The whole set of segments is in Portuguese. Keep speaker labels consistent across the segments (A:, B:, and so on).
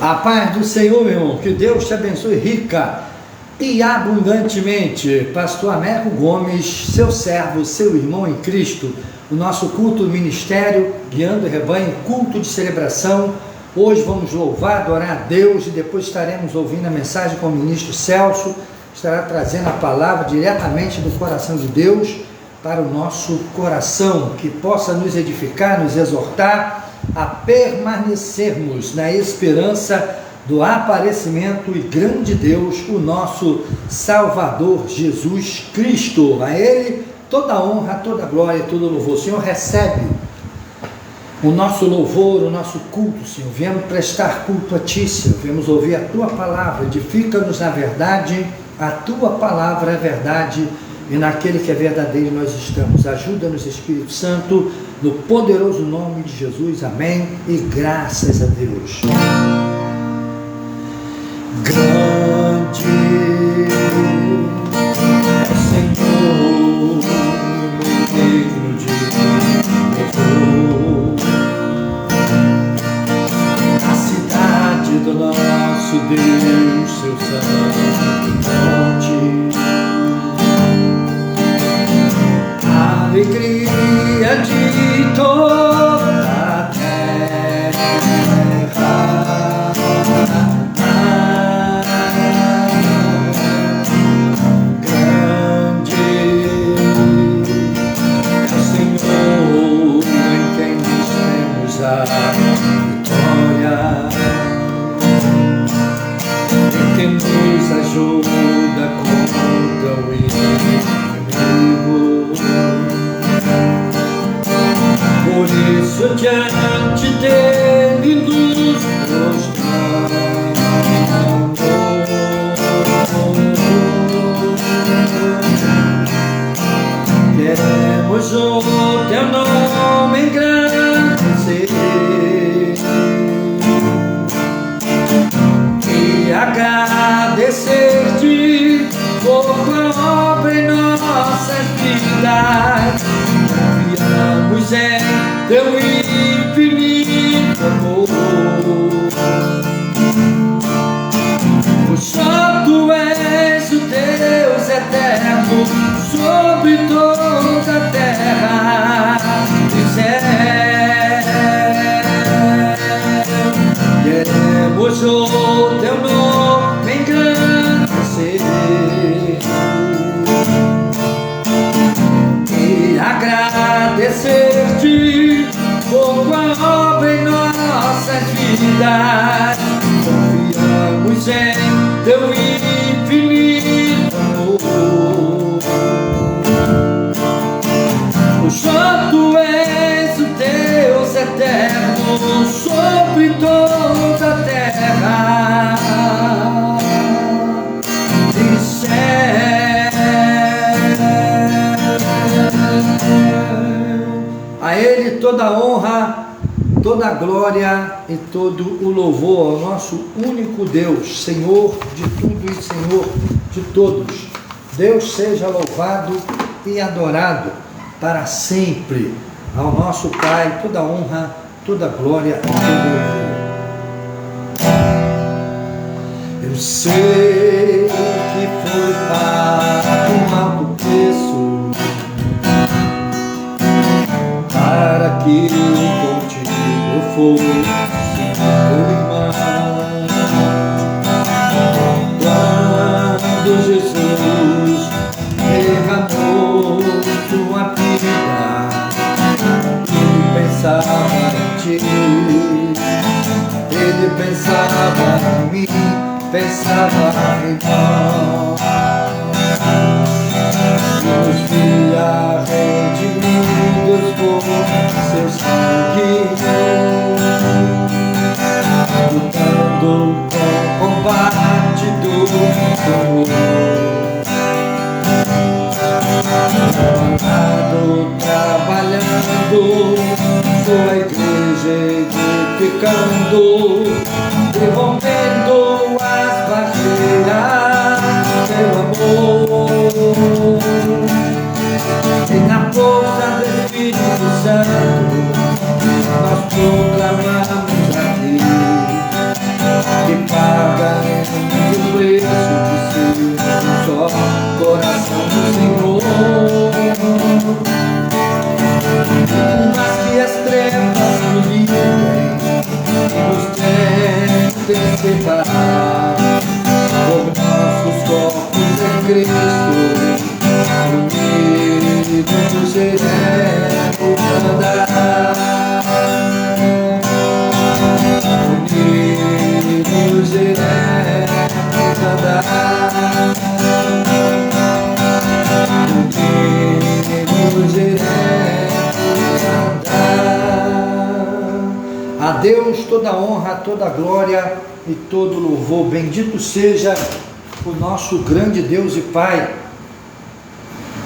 A: A paz do Senhor, meu irmão, que Deus te abençoe rica e abundantemente. Pastor Américo Gomes, seu servo, seu irmão em Cristo, o nosso culto do ministério, guiando o rebanho, culto de celebração. Hoje vamos louvar, adorar a Deus e depois estaremos ouvindo a mensagem com o ministro Celso, estará trazendo a palavra diretamente do coração de Deus para o nosso coração, que possa nos edificar, nos exortar a permanecermos na esperança do aparecimento e grande Deus, o nosso Salvador Jesus Cristo. A Ele toda honra, toda glória e todo louvor. Senhor, recebe o nosso louvor, o nosso culto, Senhor. Viemos prestar culto a Ti, Senhor. Viemos ouvir a Tua palavra. Edifica-nos na verdade. A Tua palavra é verdade e naquele que é verdadeiro nós estamos. Ajuda-nos, Espírito Santo, no poderoso nome de Jesus. Amém. E graças a Deus. Grande é o Senhor, digno de louvor. A cidade do nosso Deus, seu santo monte. A alegria de toda a terra. A vitória e que nos ajuda contra o inimigo. Por isso diante dele nos prostramos. Queremos o teu nome engrandecer e agradecer-te por tua obra em nossas vidas. Confiamos em teu infinito amor, pois só tu és o Deus eterno sobre toda a terra e céu. Queremos o teu nome engrandecer e agradecer-te por tua obra em nossas vidas. Confiamos em teu infinito amor, pois só tu és o Deus eterno sobre toda a terra e céu. A Ele toda a honra, toda a glória e todo o louvor ao nosso único Deus, Senhor de tudo e Senhor de todos. Deus seja louvado e adorado para sempre. Ao nosso Pai toda a honra, toda a glória e todo o louvor. Eu sei que foi pago um alto preço para que contigo fosse meu irmão. Quando Jesus derramou sua vida, ele pensava em ti, ele pensava em mim, pensava em nós. Nos via redimidos por seu sangue, lutando com combate do amor, trabalhando sua igreja, edificando, derrompendo as barreiras pelo amor. E na força do Espírito Santo nós proclamamos aqui separar, por nossos corpos em Cristo, unidos iremos andar, unidos iremos andar, unidos iremos andar. A Deus toda honra, toda glória e todo louvor. Bendito seja o nosso grande Deus e Pai,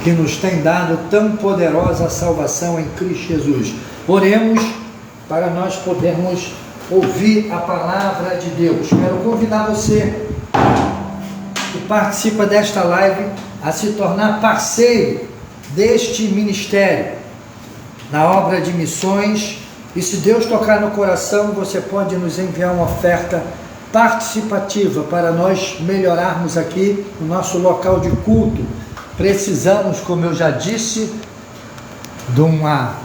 A: que nos tem dado tão poderosa salvação em Cristo Jesus. Oremos para nós podermos ouvir a palavra de Deus. Quero convidar você que participa desta live a se tornar parceiro deste ministério na obra de missões. E se Deus tocar no coração, você pode nos enviar uma oferta participativa para nós melhorarmos aqui o nosso local de culto. Precisamos, como eu já disse, de uma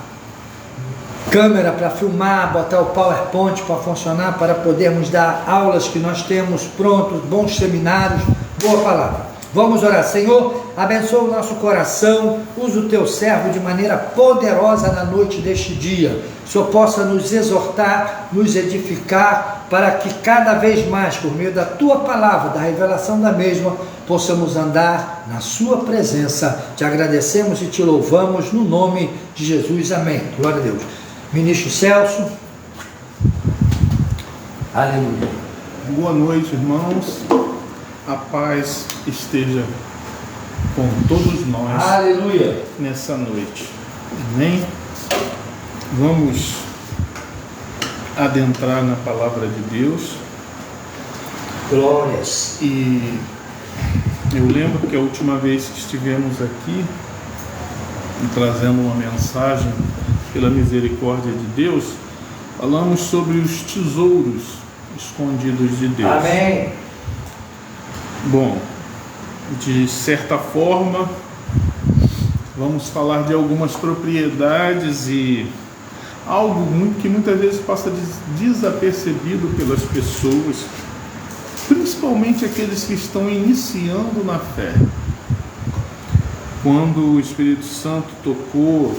A: câmera para filmar, botar o PowerPoint para funcionar, para podermos dar aulas que nós temos prontos, bons seminários, boa palavra. Vamos orar. Senhor, abençoa o nosso coração, usa o teu servo de maneira poderosa na noite deste dia. O Senhor possa nos exortar, nos edificar, para que cada vez mais, por meio da tua palavra, da revelação da mesma, possamos andar na sua presença. Te agradecemos e te louvamos no nome de Jesus. Amém. Glória a Deus. Ministro Celso. Aleluia.
B: Boa noite, irmãos. A paz esteja com todos nós.
A: Aleluia.
B: Nessa noite. Amém? Vamos adentrar na palavra de Deus.
A: Glórias.
B: E eu lembro que a última vez que estivemos aqui trazendo uma mensagem pela misericórdia de Deus, falamos sobre os tesouros escondidos de Deus.
A: Amém.
B: Bom, de certa forma, vamos falar de algumas propriedades e algo que muitas vezes passa desapercebido pelas pessoas, principalmente aqueles que estão iniciando na fé. Quando o Espírito Santo tocou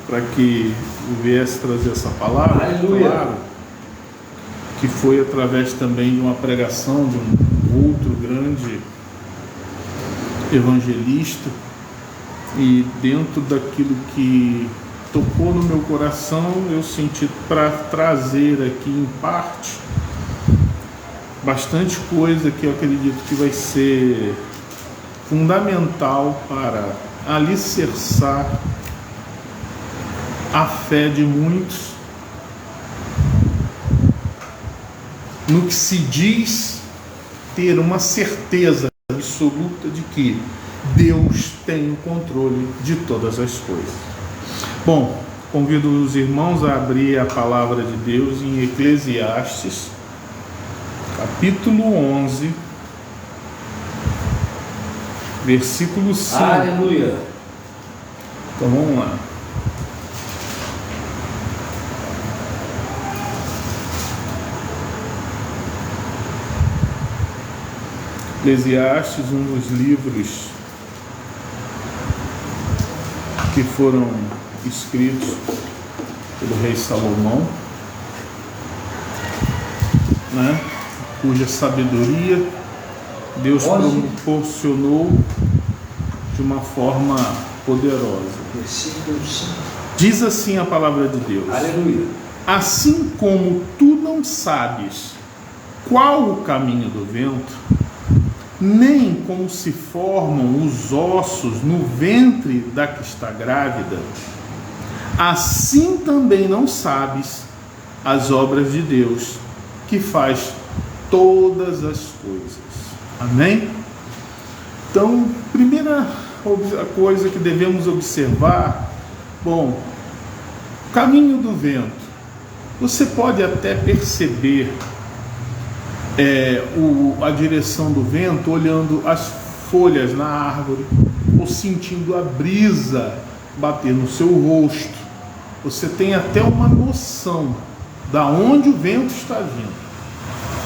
B: para que eu viesse trazer essa palavra,
A: aleluia,
B: claro, que foi através também de uma pregação de um outro grande evangelista, e dentro daquilo que tocou no meu coração, eu senti para trazer aqui em parte bastante coisa que eu acredito que vai ser fundamental para alicerçar a fé de muitos no que se diz ter uma certeza absoluta de que Deus tem o controle de todas as coisas. Bom, convido os irmãos a abrir a palavra de Deus em Eclesiastes, capítulo 11, versículo 5.
A: Aleluia.
B: Então vamos lá. Eclesiastes, um dos livros que foram escritos pelo rei Salomão, né? Cuja sabedoria Deus proporcionou de uma forma poderosa. Diz assim a palavra de Deus:
A: aleluia.
B: Assim como tu não sabes qual o caminho do vento, nem como se formam os ossos no ventre da que está grávida, assim também não sabes as obras de Deus, que faz todas as coisas. Amém? Então, primeira coisa que devemos observar, bom, o caminho do vento. Você pode até perceber a direção do vento olhando as folhas na árvore, ou sentindo a brisa bater no seu rosto. Você tem até uma noção da onde o vento está vindo.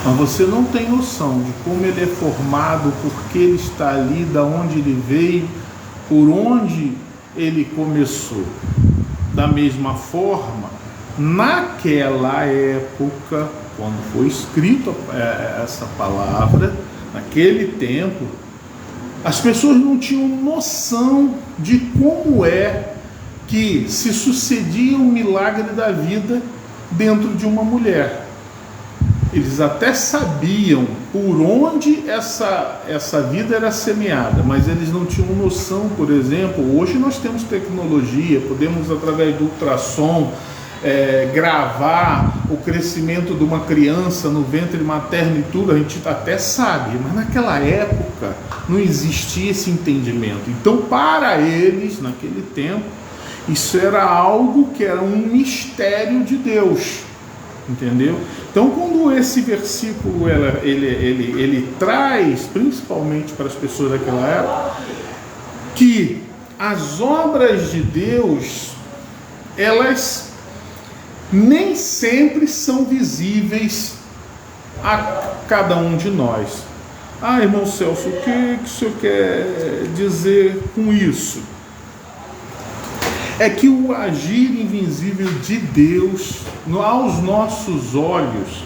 B: Mas você não tem noção de como ele é formado, por que ele está ali, da onde ele veio, por onde ele começou. Da mesma forma, naquela época, quando foi escrita essa palavra, naquele tempo, as pessoas não tinham noção de como é que se sucedia o milagre da vida dentro de uma mulher. Eles até sabiam por onde essa vida era semeada, mas eles não tinham noção. Por exemplo, hoje nós temos tecnologia, podemos através do ultrassom gravar o crescimento de uma criança no ventre materno e tudo, a gente até sabe, mas naquela época não existia esse entendimento. Então, para eles, naquele tempo, isso era algo que era um mistério de Deus, entendeu? Então, quando esse versículo ele traz, principalmente para as pessoas daquela época, que as obras de Deus, elas nem sempre são visíveis a cada um de nós. Ah, irmão Celso, o que o senhor quer dizer com isso? É que o agir invisível de Deus, aos nossos olhos,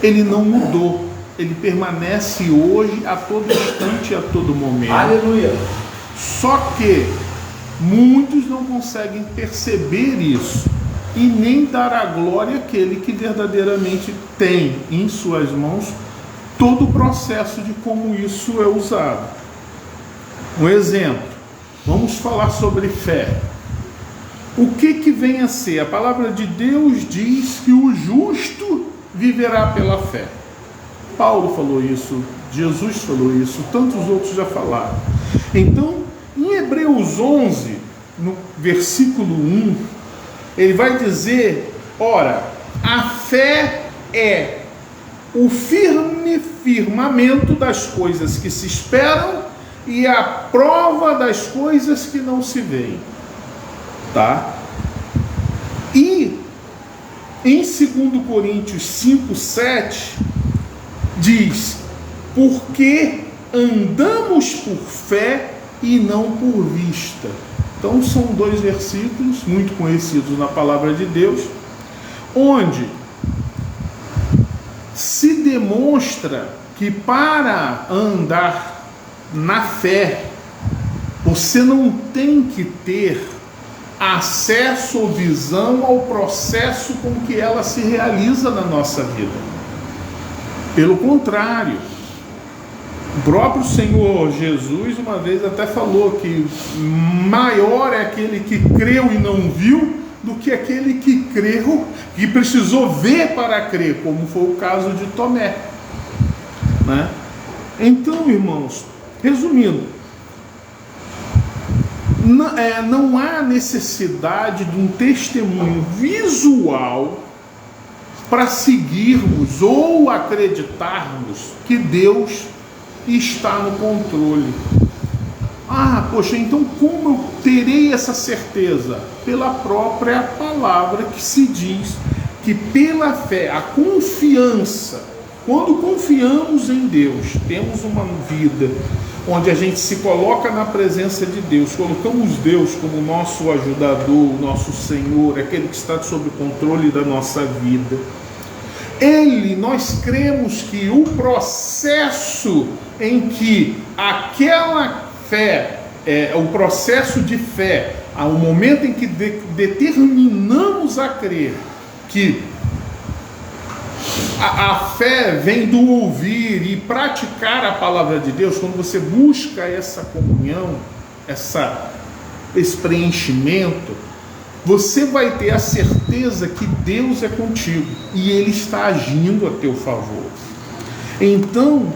B: ele não mudou. Ele permanece hoje, a todo instante e a todo momento.
A: Aleluia!
B: Só que muitos não conseguem perceber isso e nem dar a glória àquele que verdadeiramente tem em suas mãos todo o processo de como isso é usado. Um exemplo, vamos falar sobre fé. O que vem a ser? A palavra de Deus diz que o justo viverá pela fé. Paulo falou isso, Jesus falou isso, tantos outros já falaram. Então, em Hebreus 11, no versículo 1, ele vai dizer, ora, a fé é o firme firmamento das coisas que se esperam e a prova das coisas que não se veem. Tá? E em 2 Coríntios 5:7 diz, porque andamos por fé e não por vista. Então são dois versículos muito conhecidos na palavra de Deus, onde se demonstra que para andar na fé, você não tem que ter acesso ou visão ao processo com que ela se realiza na nossa vida. Pelo contrário, o próprio Senhor Jesus uma vez até falou que maior é aquele que creu e não viu do que aquele que creu e precisou ver para crer, como foi o caso de Tomé, né? Então, irmãos, resumindo, não há necessidade de um testemunho visual para seguirmos ou acreditarmos que Deus está no controle. Ah, poxa, então como eu terei essa certeza? Pela própria palavra que se diz que pela fé, a confiança, quando confiamos em Deus, temos uma vida onde a gente se coloca na presença de Deus, colocamos Deus como nosso ajudador, nosso Senhor, aquele que está sob o controle da nossa vida. Nós cremos que o processo em que aquela fé, o processo de fé, ao momento em que determinamos a crer que a fé vem do ouvir e praticar a palavra de Deus, quando você busca essa comunhão, esse preenchimento, você vai ter a certeza que Deus é contigo e Ele está agindo a teu favor. Então,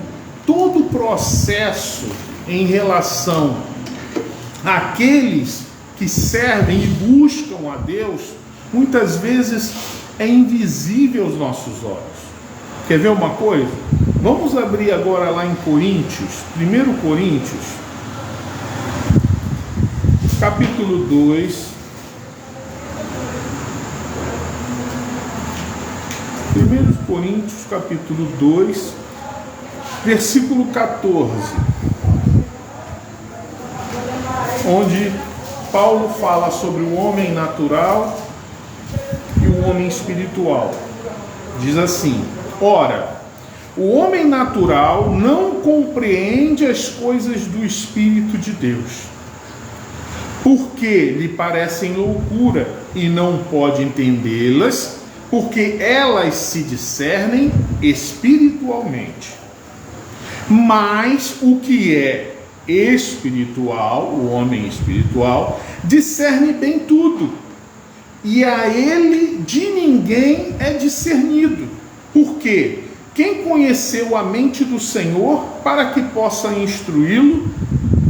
B: todo o processo em relação àqueles que servem e buscam a Deus, muitas vezes é invisível aos nossos olhos. Quer ver uma coisa? Vamos abrir agora lá em Coríntios, 1 Coríntios, capítulo 2. 1 Coríntios, capítulo 2, versículo 14, onde Paulo fala sobre o homem natural e o homem espiritual. Diz assim: ora, o homem natural não compreende as coisas do Espírito de Deus, porque lhe parecem loucura, e não pode entendê-las, porque elas se discernem espiritualmente. Mas o que é espiritual, o homem espiritual, discerne bem tudo, e a ele de ninguém é discernido. Porque quem conheceu a mente do Senhor para que possa instruí-lo?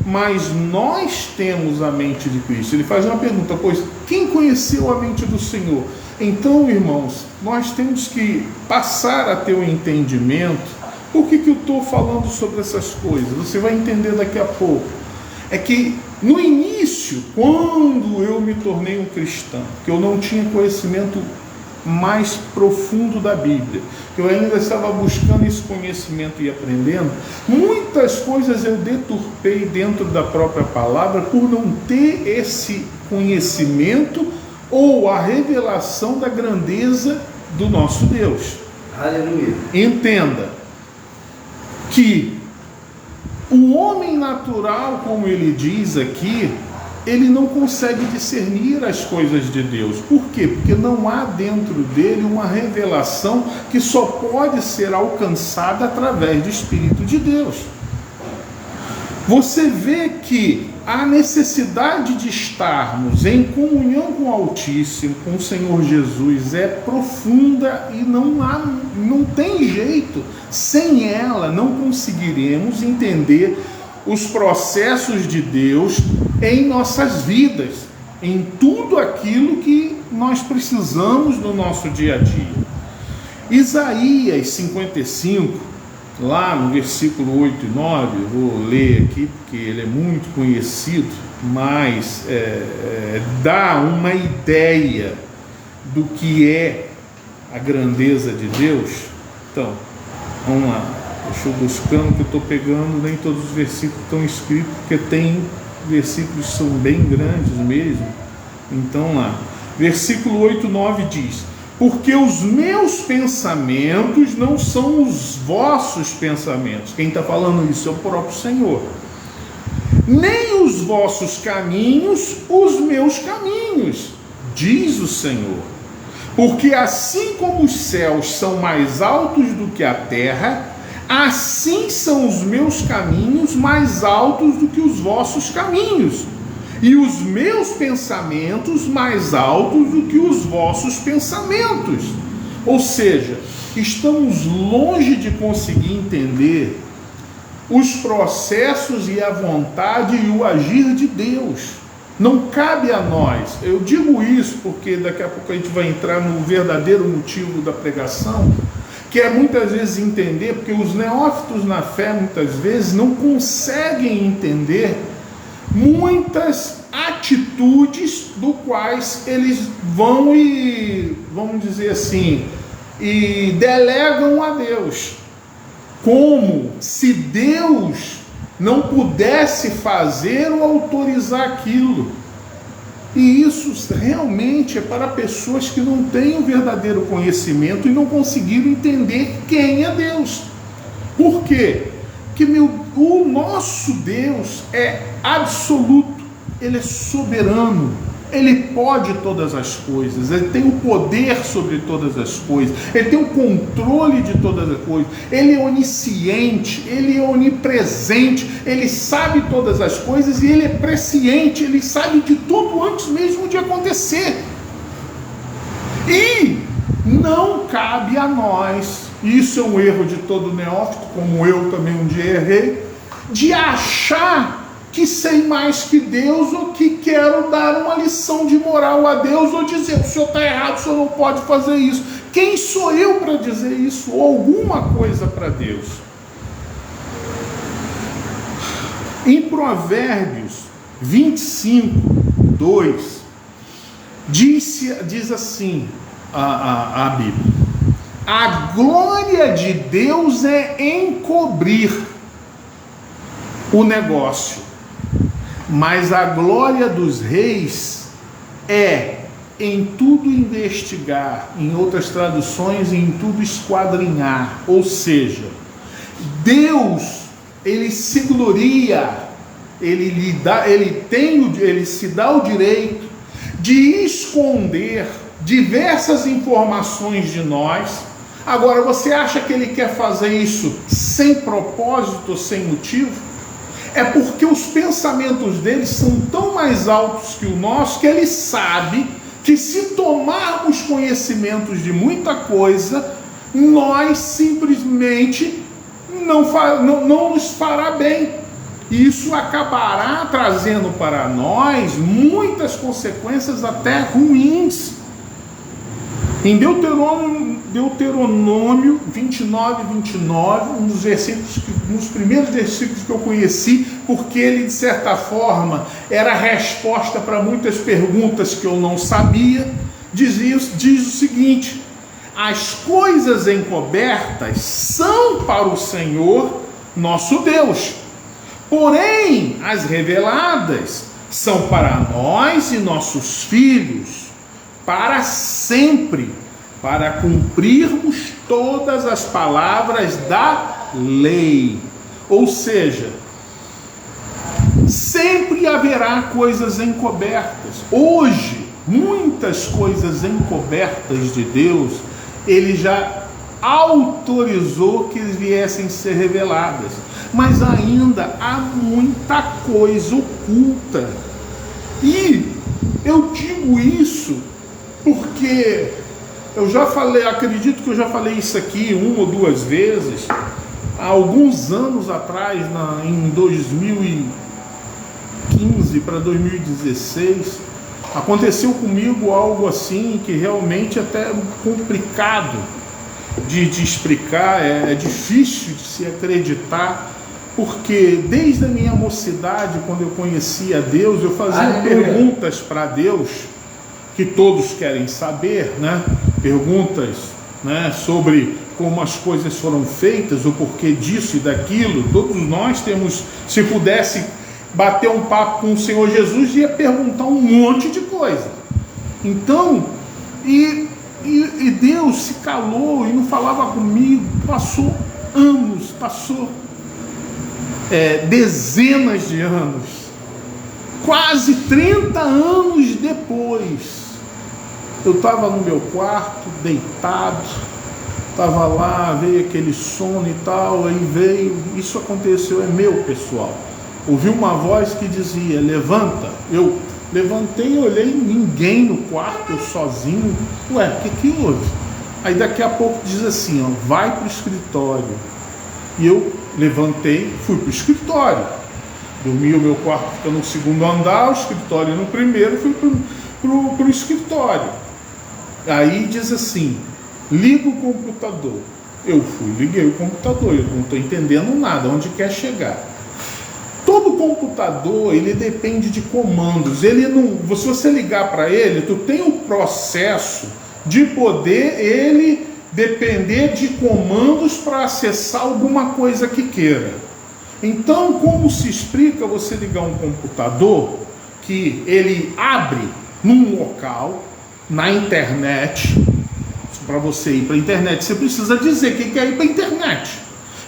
B: Mas nós temos a mente de Cristo. Ele faz uma pergunta: pois quem conheceu a mente do Senhor? Então, irmãos, nós temos que passar a ter o entendimento. Por que eu estou falando sobre essas coisas? Você vai entender daqui a pouco. É que no início, quando eu me tornei um cristão, que eu não tinha conhecimento mais profundo da Bíblia, que eu ainda estava buscando esse conhecimento e aprendendo, muitas coisas eu deturpei dentro da própria palavra por não ter esse conhecimento ou a revelação da grandeza do nosso Deus.
A: Aleluia.
B: Entenda que o homem natural, como ele diz aqui, ele não consegue discernir as coisas de Deus. Por quê? Porque não há dentro dele uma revelação que só pode ser alcançada através do Espírito de Deus. Você vê que a necessidade de estarmos em comunhão com o Altíssimo, com o Senhor Jesus, é profunda e não tem jeito. Sem ela, não conseguiremos entender os processos de Deus em nossas vidas, em tudo aquilo que nós precisamos no nosso dia a dia. Isaías 55, lá no versículo 8 e 9, eu vou ler aqui porque ele é muito conhecido, mas dá uma ideia do que é a grandeza de Deus. Então, vamos lá, deixa eu buscando, que eu estou pegando, nem todos os versículos estão escritos, porque tem versículos que são bem grandes mesmo. Então lá, versículo 8, 9 diz: porque os meus pensamentos não são os vossos pensamentos. Quem está falando isso é o próprio Senhor. Nem os vossos caminhos, os meus caminhos, diz o Senhor. Porque assim como os céus são mais altos do que a terra, assim são os meus caminhos mais altos do que os vossos caminhos, e os meus pensamentos mais altos do que os vossos pensamentos. Ou seja, estamos longe de conseguir entender os processos e a vontade e o agir de Deus. Não cabe a nós. Eu digo isso porque daqui a pouco a gente vai entrar no verdadeiro motivo da pregação, que é muitas vezes entender, porque os neófitos na fé muitas vezes não conseguem entender muitas atitudes do quais eles vão e, vamos dizer assim, e delegam a Deus, como se Deus não pudesse fazer ou autorizar aquilo. E isso realmente é para pessoas que não têm o verdadeiro conhecimento e não conseguiram entender quem é Deus. Por quê? Porque o nosso Deus é absoluto, Ele é soberano, Ele pode todas as coisas, Ele tem o poder sobre todas as coisas, Ele tem o controle de todas as coisas, Ele é onisciente, Ele é onipresente, Ele sabe todas as coisas e Ele é presciente, Ele sabe de tudo antes mesmo de acontecer. E não cabe a nós, isso é um erro de todo neófito, como eu também um dia errei, de achar que sei mais que Deus, ou que quero dar uma lição de moral a Deus, ou dizer: o senhor está errado, o senhor não pode fazer isso. Quem sou eu para dizer isso, ou alguma coisa para Deus? Em Provérbios 25, 2, diz assim a Bíblia: A glória de Deus é encobrir o negócio, mas a glória dos reis é em tudo investigar, em outras traduções, em tudo esquadrinhar. Ou seja, Deus, ele se gloria, ele se dá o direito de esconder diversas informações de nós. Agora, você acha que ele quer fazer isso sem propósito, sem motivo? É porque os pensamentos dele são tão mais altos que o nosso, que ele sabe que se tomarmos conhecimentos de muita coisa, nós simplesmente não nos fará bem. E isso acabará trazendo para nós muitas consequências até ruins. Em Deuteronômio 29, um dos primeiros versículos que eu conheci, porque ele, de certa forma, era a resposta para muitas perguntas que eu não sabia, diz o seguinte: as coisas encobertas são para o Senhor nosso Deus, porém as reveladas são para nós e nossos filhos, para sempre, para cumprirmos todas as palavras da lei. Ou seja, sempre haverá coisas encobertas. Hoje, muitas coisas encobertas de Deus, ele já autorizou que viessem ser reveladas, mas ainda há muita coisa oculta. E eu digo isso porque eu já falei, acredito que eu já falei isso aqui uma ou duas vezes, há alguns anos atrás, em 2015 para 2016, aconteceu comigo algo assim que realmente é até complicado de explicar, é difícil de se acreditar, porque desde a minha mocidade, quando eu conhecia Deus, eu fazia perguntas para Deus, que todos querem saber, né? Perguntas, né, sobre como as coisas foram feitas, o porquê disso e daquilo. Todos nós temos, se pudesse bater um papo com o Senhor Jesus, ia perguntar um monte de coisa. Então, e Deus se calou e não falava comigo. Passou anos, dezenas de anos, quase 30 anos depois, eu estava no meu quarto, deitado, estava lá, veio aquele sono e tal, aí veio, isso aconteceu, é meu, pessoal. Ouvi uma voz que dizia: levanta. Eu levantei e olhei, ninguém no quarto, eu sozinho. Ué, o que houve? Aí daqui a pouco diz assim, ó, vai para o escritório. E eu levantei, fui para o escritório. Dormi, o meu quarto fica no segundo andar, o escritório no primeiro, fui para o escritório. Aí diz assim, liga o computador. Eu fui, liguei o computador, eu não estou entendendo nada, onde quer chegar. Todo computador, ele depende de comandos. Ele não, se você ligar para ele, tu tem o processo de poder ele depender de comandos para acessar alguma coisa que queira. Então, como se explica você ligar um computador que ele abre num local, na internet? Para você ir para a internet, você precisa dizer que quer ir para a internet.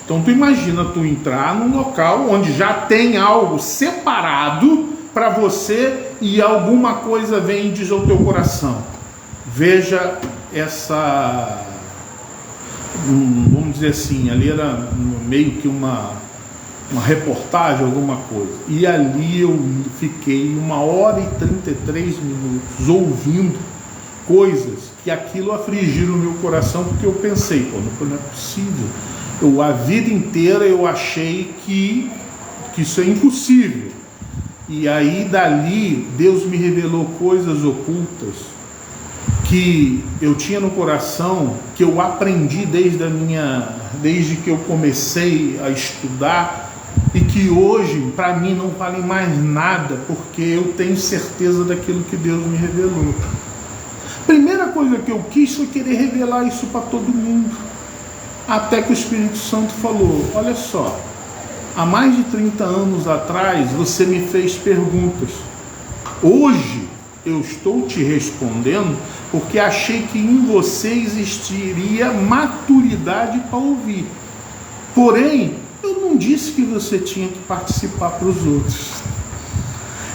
B: Então, tu imagina tu entrar num local onde já tem algo separado para você e alguma coisa vem e diz ao teu coração. Veja essa, vamos dizer assim, ali era meio que uma reportagem, alguma coisa. E ali eu fiquei 1h e 33 minutos ouvindo coisas que aquilo afligiram o meu coração, porque eu pensei, não é possível. A vida inteira eu achei que isso é impossível. E aí dali Deus me revelou coisas ocultas que eu tinha no coração, que eu aprendi desde que eu comecei a estudar, e que hoje para mim não vale mais nada, porque eu tenho certeza daquilo que Deus me revelou. Primeira coisa que eu quis foi querer revelar isso para todo mundo. Até que o Espírito Santo falou: olha só, há mais de 30 anos atrás você me fez perguntas. Hoje eu estou te respondendo porque achei que em você existiria maturidade para ouvir. Porém, eu não disse que você tinha que participar para os outros.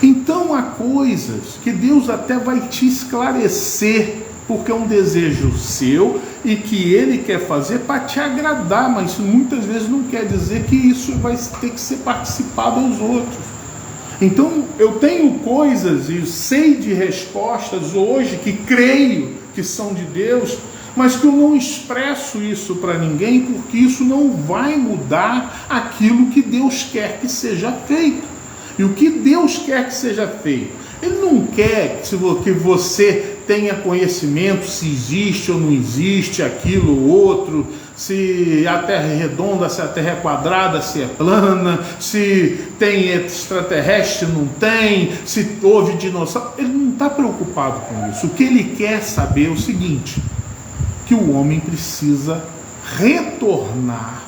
B: Então há coisas que Deus até vai te esclarecer, porque é um desejo seu e que Ele quer fazer para te agradar, mas muitas vezes não quer dizer que isso vai ter que ser participado aos outros. Então eu tenho coisas e sei de respostas hoje que creio que são de Deus, mas que eu não expresso isso para ninguém, porque isso não vai mudar aquilo que Deus quer que seja feito. E o que Deus quer que seja feito? Ele não quer que você tenha conhecimento se existe ou não existe aquilo ou outro, se a Terra é redonda, se a Terra é quadrada, se é plana, se tem extraterrestre, não tem, se houve dinossauro. Ele não está preocupado com isso. O que ele quer saber é o seguinte: que o homem precisa retornar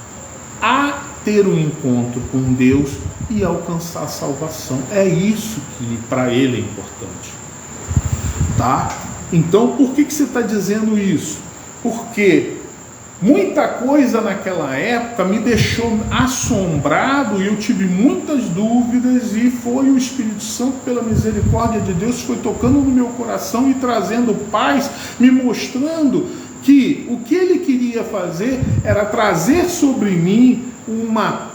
B: a ter um encontro com Deus e alcançar a salvação. É isso que para ele é importante. Tá? Então, por que você está dizendo isso? Porque muita coisa naquela época me deixou assombrado e eu tive muitas dúvidas, e foi o Espírito Santo, pela misericórdia de Deus, foi tocando no meu coração e trazendo paz, me mostrando que o que ele queria fazer era trazer sobre mim uma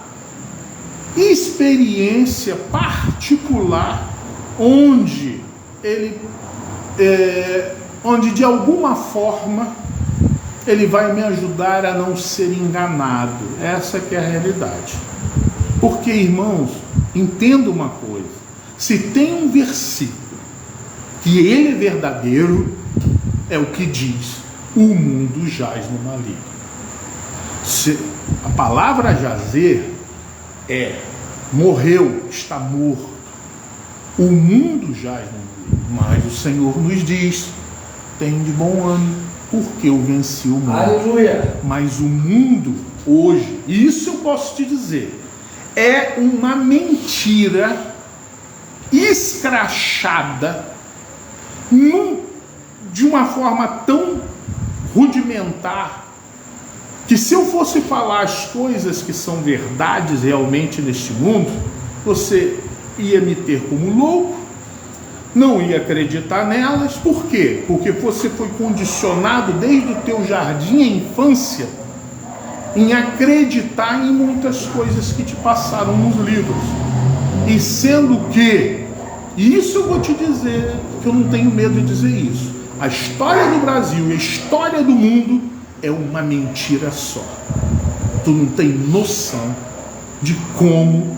B: experiência particular, onde de alguma forma ele vai me ajudar a não ser enganado. Essa que é a realidade. Porque, irmãos, entenda uma coisa: se tem um versículo que ele é verdadeiro, é o que diz: o mundo jaz no maligno. A palavra jazer é morreu, está morto. O mundo jaz no maligno, mas o Senhor nos diz: tem de bom ânimo, porque eu venci o mundo.
A: Aleluia.
B: Mas o mundo hoje, isso eu posso te dizer, é uma mentira escrachada de uma forma tão rudimentar, que se eu fosse falar as coisas que são verdades realmente neste mundo, você ia me ter como louco, não ia acreditar nelas. Por quê? Porque você foi condicionado desde o teu jardim, a infância, em acreditar em muitas coisas que te passaram nos livros. E sendo que, isso eu vou te dizer, que eu não tenho medo de dizer isso, a história do Brasil e a história do mundo é uma mentira só. Tu não tem noção de como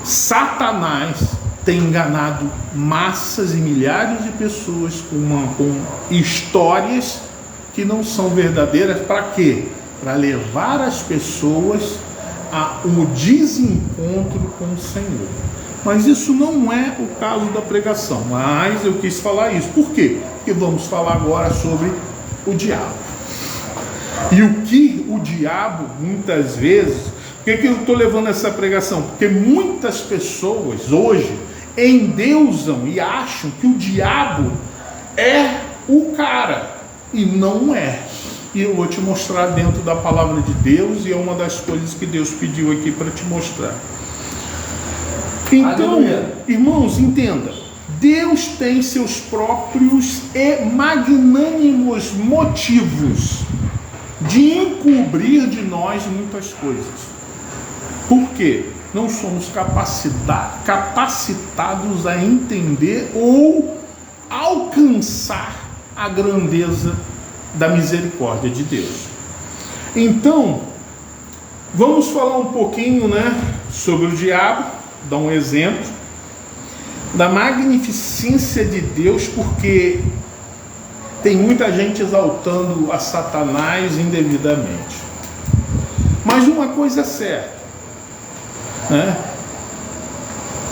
B: Satanás tem enganado massas e milhares de pessoas com histórias que não são verdadeiras. Para quê? Para levar as pessoas a um desencontro com o Senhor. Mas isso não é o caso da pregação. Mas eu quis falar isso. Por quê? Porque vamos falar agora sobre o diabo. E o que o diabo, muitas vezes... Por que eu estou levando essa pregação? Porque muitas pessoas hoje endeusam e acham que o diabo é o cara. E não é. E eu vou te mostrar dentro da palavra de Deus, e é uma das coisas que Deus pediu aqui para te mostrar. Então, aleluia. Irmãos, entenda. Deus tem seus próprios e magnânimos motivos de encobrir de nós muitas coisas. Por quê? Não somos capacitados a entender ou alcançar a grandeza da misericórdia de Deus. Então, vamos falar um pouquinho, sobre o diabo, dar um exemplo da magnificência de Deus, porque tem muita gente exaltando a Satanás indevidamente. Mas uma coisa é certa,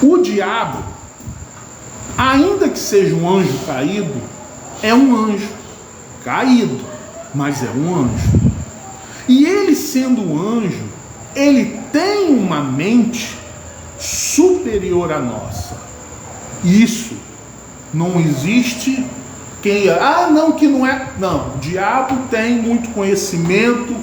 B: o diabo, ainda que seja um anjo caído, é um anjo. caído, mas é um anjo. E ele, sendo um anjo, ele tem uma mente superior à nossa. Isso não existe quem... não, que não é... Não, o diabo tem muito conhecimento,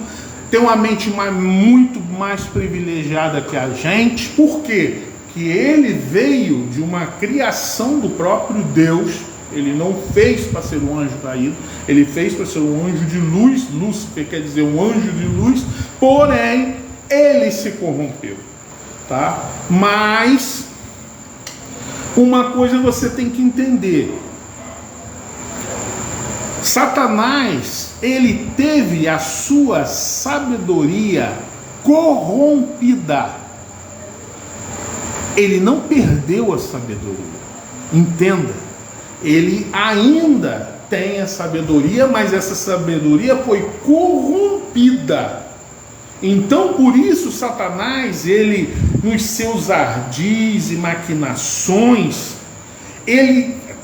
B: tem uma mente muito mais privilegiada que a gente. Por quê? Que ele veio de uma criação do próprio Deus. Ele não fez para ser um anjo caído, ele fez para ser um anjo de luz. Lúcifer quer dizer um anjo de luz, porém ele se corrompeu, tá? Mas uma coisa você tem que entender: Satanás, ele teve a sua sabedoria corrompida. Ele não perdeu a sabedoria, entenda. Ele ainda tem a sabedoria, mas essa sabedoria foi corrompida. Então, por isso, Satanás, ele, nos seus ardis e maquinações,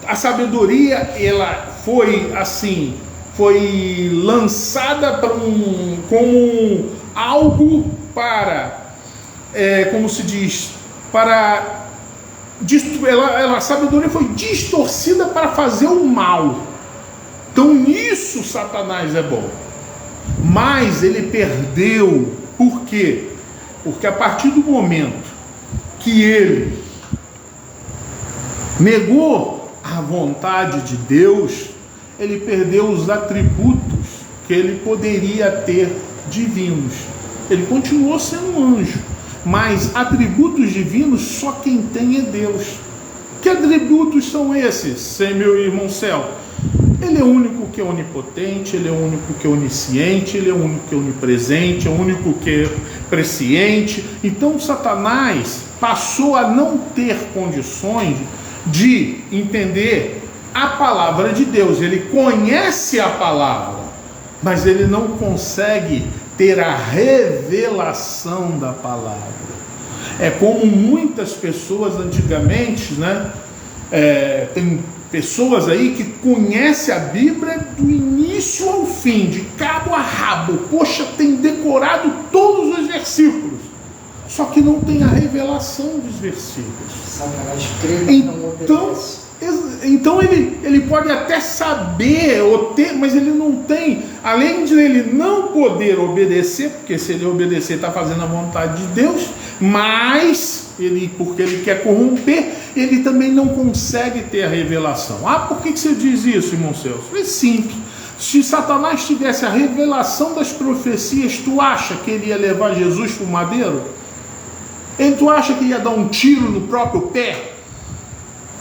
B: a sabedoria, ela foi assim, foi lançada como algo para, como se diz, para... a sabedoria foi distorcida para fazer o mal. Então nisso Satanás é bom. Mas ele perdeu. Por quê? Porque a partir do momento que ele negou a vontade de Deus, ele perdeu os atributos que ele poderia ter divinos. Ele continuou sendo um anjo, mas atributos divinos só quem tem é Deus. Que atributos são esses, meu irmão Céu? Ele é o único que é onipotente, ele é o único que é onisciente, ele é o único que é onipresente, é o único que é presciente. Então Satanás passou a não ter condições de entender a palavra de Deus. Ele conhece a palavra, mas ele não consegue ter a revelação da palavra. É como muitas pessoas antigamente, né? Tem pessoas aí que conhecem a Bíblia do início ao fim, de cabo a rabo. Poxa, tem decorado todos os versículos, só que não tem a revelação dos versículos.
A: Satanás crê, mas não obedece.
B: Então ele pode até saber ou ter, mas ele não tem. Além de ele não poder obedecer, porque se ele obedecer está fazendo a vontade de Deus, mas porque ele quer corromper, ele também não consegue ter a revelação. Por que você diz isso, irmão Celso? É simples. Se Satanás tivesse a revelação das profecias, tu acha que ele ia levar Jesus para o madeiro? Tu acha que ia dar um tiro no próprio pé?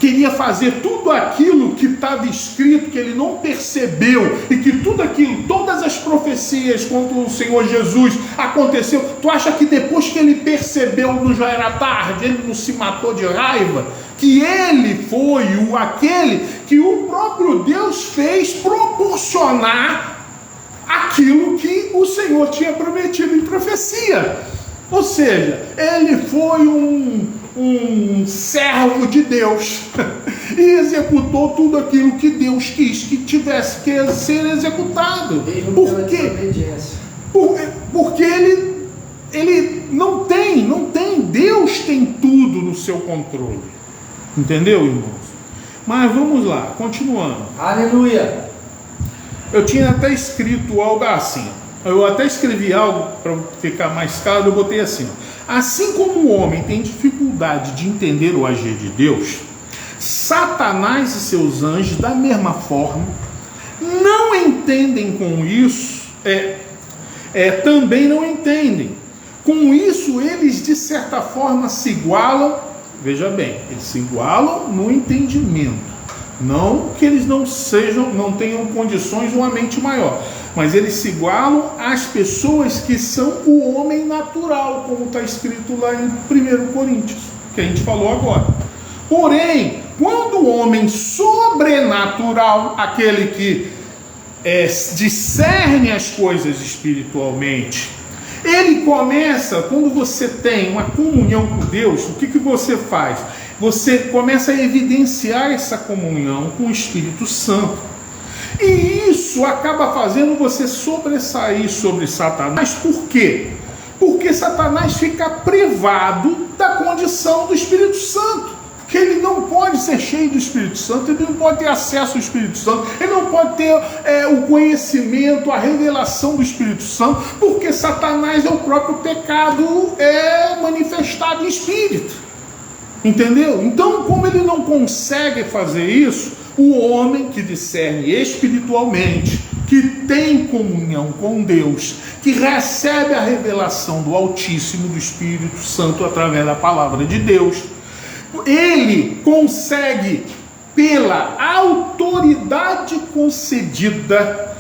B: Queria fazer tudo aquilo que estava escrito, que ele não percebeu, e que tudo aquilo, todas as profecias contra o Senhor Jesus aconteceu. Tu acha que depois que ele percebeu, não já era tarde, ele não se matou de raiva? Que ele foi aquele que o próprio Deus fez proporcionar aquilo que o Senhor tinha prometido em profecia. Ou seja, ele foi um servo de Deus e executou tudo aquilo que Deus quis que tivesse que ser executado. Por quê? Porque ele não tem, Deus tem tudo no seu controle. Entendeu, irmãos? Mas vamos lá, continuando.
A: Aleluia!
B: Eu tinha até escrito algo assim. Eu até escrevi algo para ficar mais claro, eu botei assim: assim como o homem tem dificuldade de entender o agir de Deus, Satanás e seus anjos, da mesma forma, não entendem com isso, também não entendem. Com isso, eles de certa forma se igualam, veja bem, eles se igualam no entendimento. Não que eles não tenham condições ou uma mente maior, mas eles se igualam às pessoas que são o homem natural, como está escrito lá em 1 Coríntios, que a gente falou agora. Porém, quando o homem sobrenatural, aquele que discerne as coisas espiritualmente, ele começa, quando você tem uma comunhão com Deus, o que você faz? Você começa a evidenciar essa comunhão com o Espírito Santo. E isso acaba fazendo você sobressair sobre Satanás. Por quê? Porque Satanás fica privado da condição do Espírito Santo. Que ele não pode ser cheio do Espírito Santo, ele não pode ter acesso ao Espírito Santo, ele não pode ter o conhecimento, a revelação do Espírito Santo, porque Satanás é o próprio pecado manifestado em espírito. Entendeu? Então, como ele não consegue fazer isso, o homem que discerne espiritualmente, que tem comunhão com Deus, que recebe a revelação do Altíssimo, do Espírito Santo, através da palavra de Deus, ele consegue, pela autoridade concedida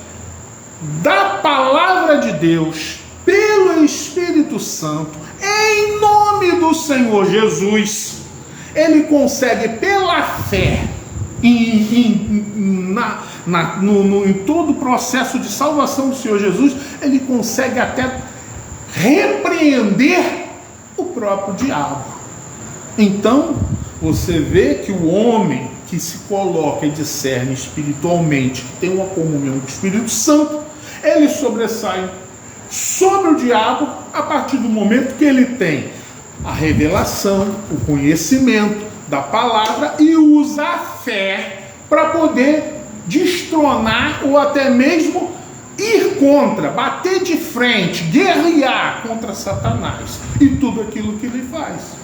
B: da palavra de Deus, pelo Espírito Santo, em nome do Senhor Jesus, ele consegue, pela fé, em todo o processo de salvação do Senhor Jesus, ele consegue até repreender o próprio diabo. Então, você vê que o homem que se coloca e discerne espiritualmente, que tem uma comunhão com o Espírito Santo, ele sobressai sobre o diabo a partir do momento que ele tem a revelação, o conhecimento da palavra e usa a fé para poder destronar ou até mesmo ir contra, bater de frente, guerrear contra Satanás e tudo aquilo que ele faz.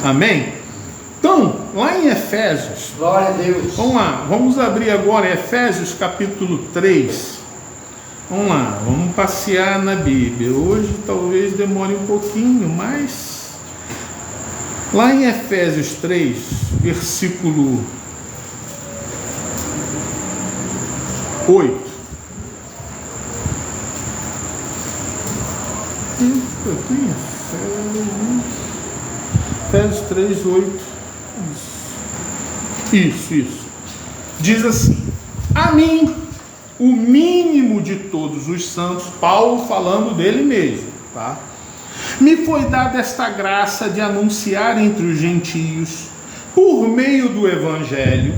B: Amém? Então, lá em Efésios,
A: glória a Deus.
B: Vamos lá, vamos abrir agora Efésios capítulo 3. Vamos lá, vamos passear na Bíblia. Hoje talvez demore um pouquinho, mas lá em Efésios 3, versículo 8. Eu tenho Efésios 3, 8. Isso. Diz assim: a mim, o mínimo de todos os santos, Paulo falando dele mesmo, tá? Me foi dada esta graça de anunciar entre os gentios, por meio do Evangelho,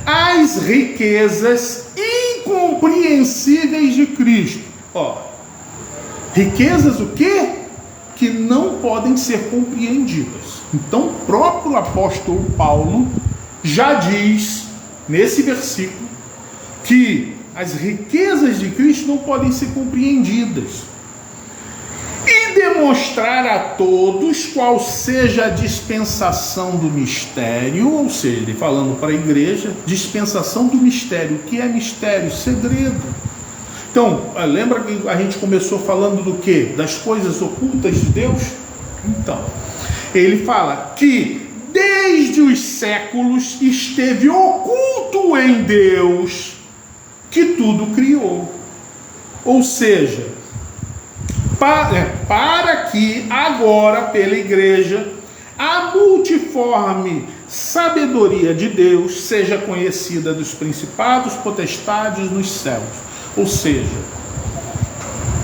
B: as riquezas incompreensíveis de Cristo. Riquezas o quê? Que não podem ser compreendidas. Então, o próprio apóstolo Paulo já diz, nesse versículo, que as riquezas de Cristo não podem ser compreendidas. E demonstrar a todos qual seja a dispensação do mistério, ou seja, ele falando para a igreja, dispensação do mistério. O que é mistério? Segredo. Então, lembra que a gente começou falando do quê? Das coisas ocultas de Deus? Então, ele fala que desde os séculos esteve oculto em Deus que tudo criou. Ou seja, para que agora, pela igreja, a multiforme sabedoria de Deus seja conhecida dos principados, potestades nos céus. Ou seja,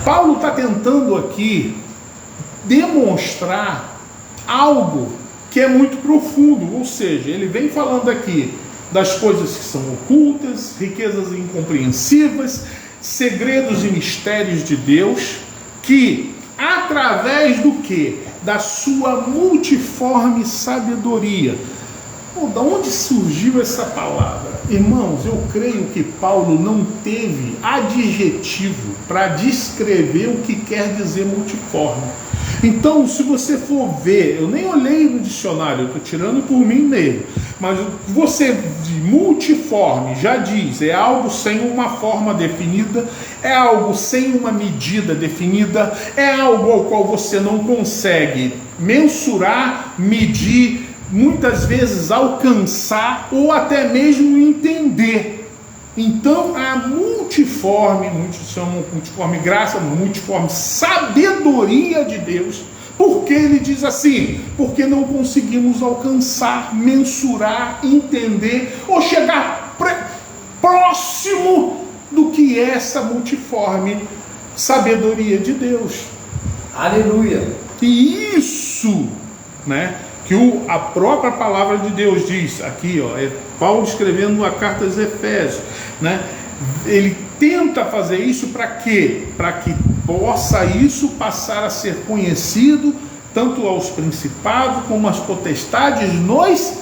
B: Paulo está tentando aqui demonstrar algo que é muito profundo, ou seja, ele vem falando aqui das coisas que são ocultas, riquezas incompreensíveis, segredos e mistérios de Deus, que através do que? Da sua multiforme sabedoria. Da onde surgiu essa palavra? Irmãos, eu creio que Paulo não teve adjetivo para descrever o que quer dizer multiforme. Então, se você for ver, eu nem olhei no dicionário, eu estou tirando por mim mesmo, mas você de multiforme já diz, é algo sem uma forma definida, é algo sem uma medida definida, é algo ao qual você não consegue mensurar, medir, muitas vezes alcançar ou até mesmo entender. Então a multiforme, muitos chamam multiforme graça, multiforme sabedoria de Deus, porque ele diz assim, porque não conseguimos alcançar, mensurar, entender ou chegar próximo do que é essa multiforme sabedoria de Deus.
A: Aleluia!
B: E isso, que a própria palavra de Deus diz, aqui ó, é Paulo escrevendo a carta aos Efésios, né? Ele tenta fazer isso para quê? Para que possa isso passar a ser conhecido tanto aos principados como às potestades nos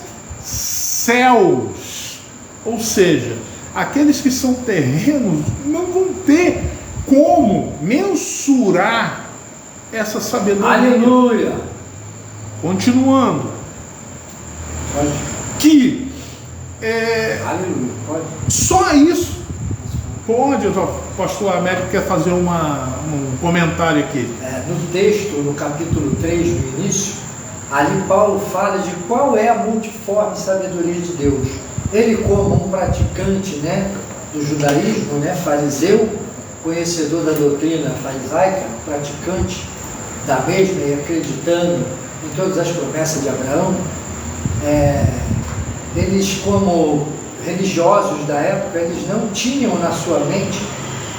B: céus. Ou seja, aqueles que são terrenos não vão ter como mensurar essa sabedoria.
A: Aleluia!
B: Continuando.
A: Pode.
B: Que
A: Aleluia. Pode.
B: só isso. Pode, o pastor Américo quer fazer um comentário aqui.
A: No texto, no capítulo 3, no início, ali Paulo fala de qual é a multiforme sabedoria de Deus. Ele, como um praticante, né, do judaísmo, né, fariseu, conhecedor da doutrina farisaica, praticante da mesma e acreditando em todas as promessas de Abraão, eles, como religiosos da época, eles não tinham na sua mente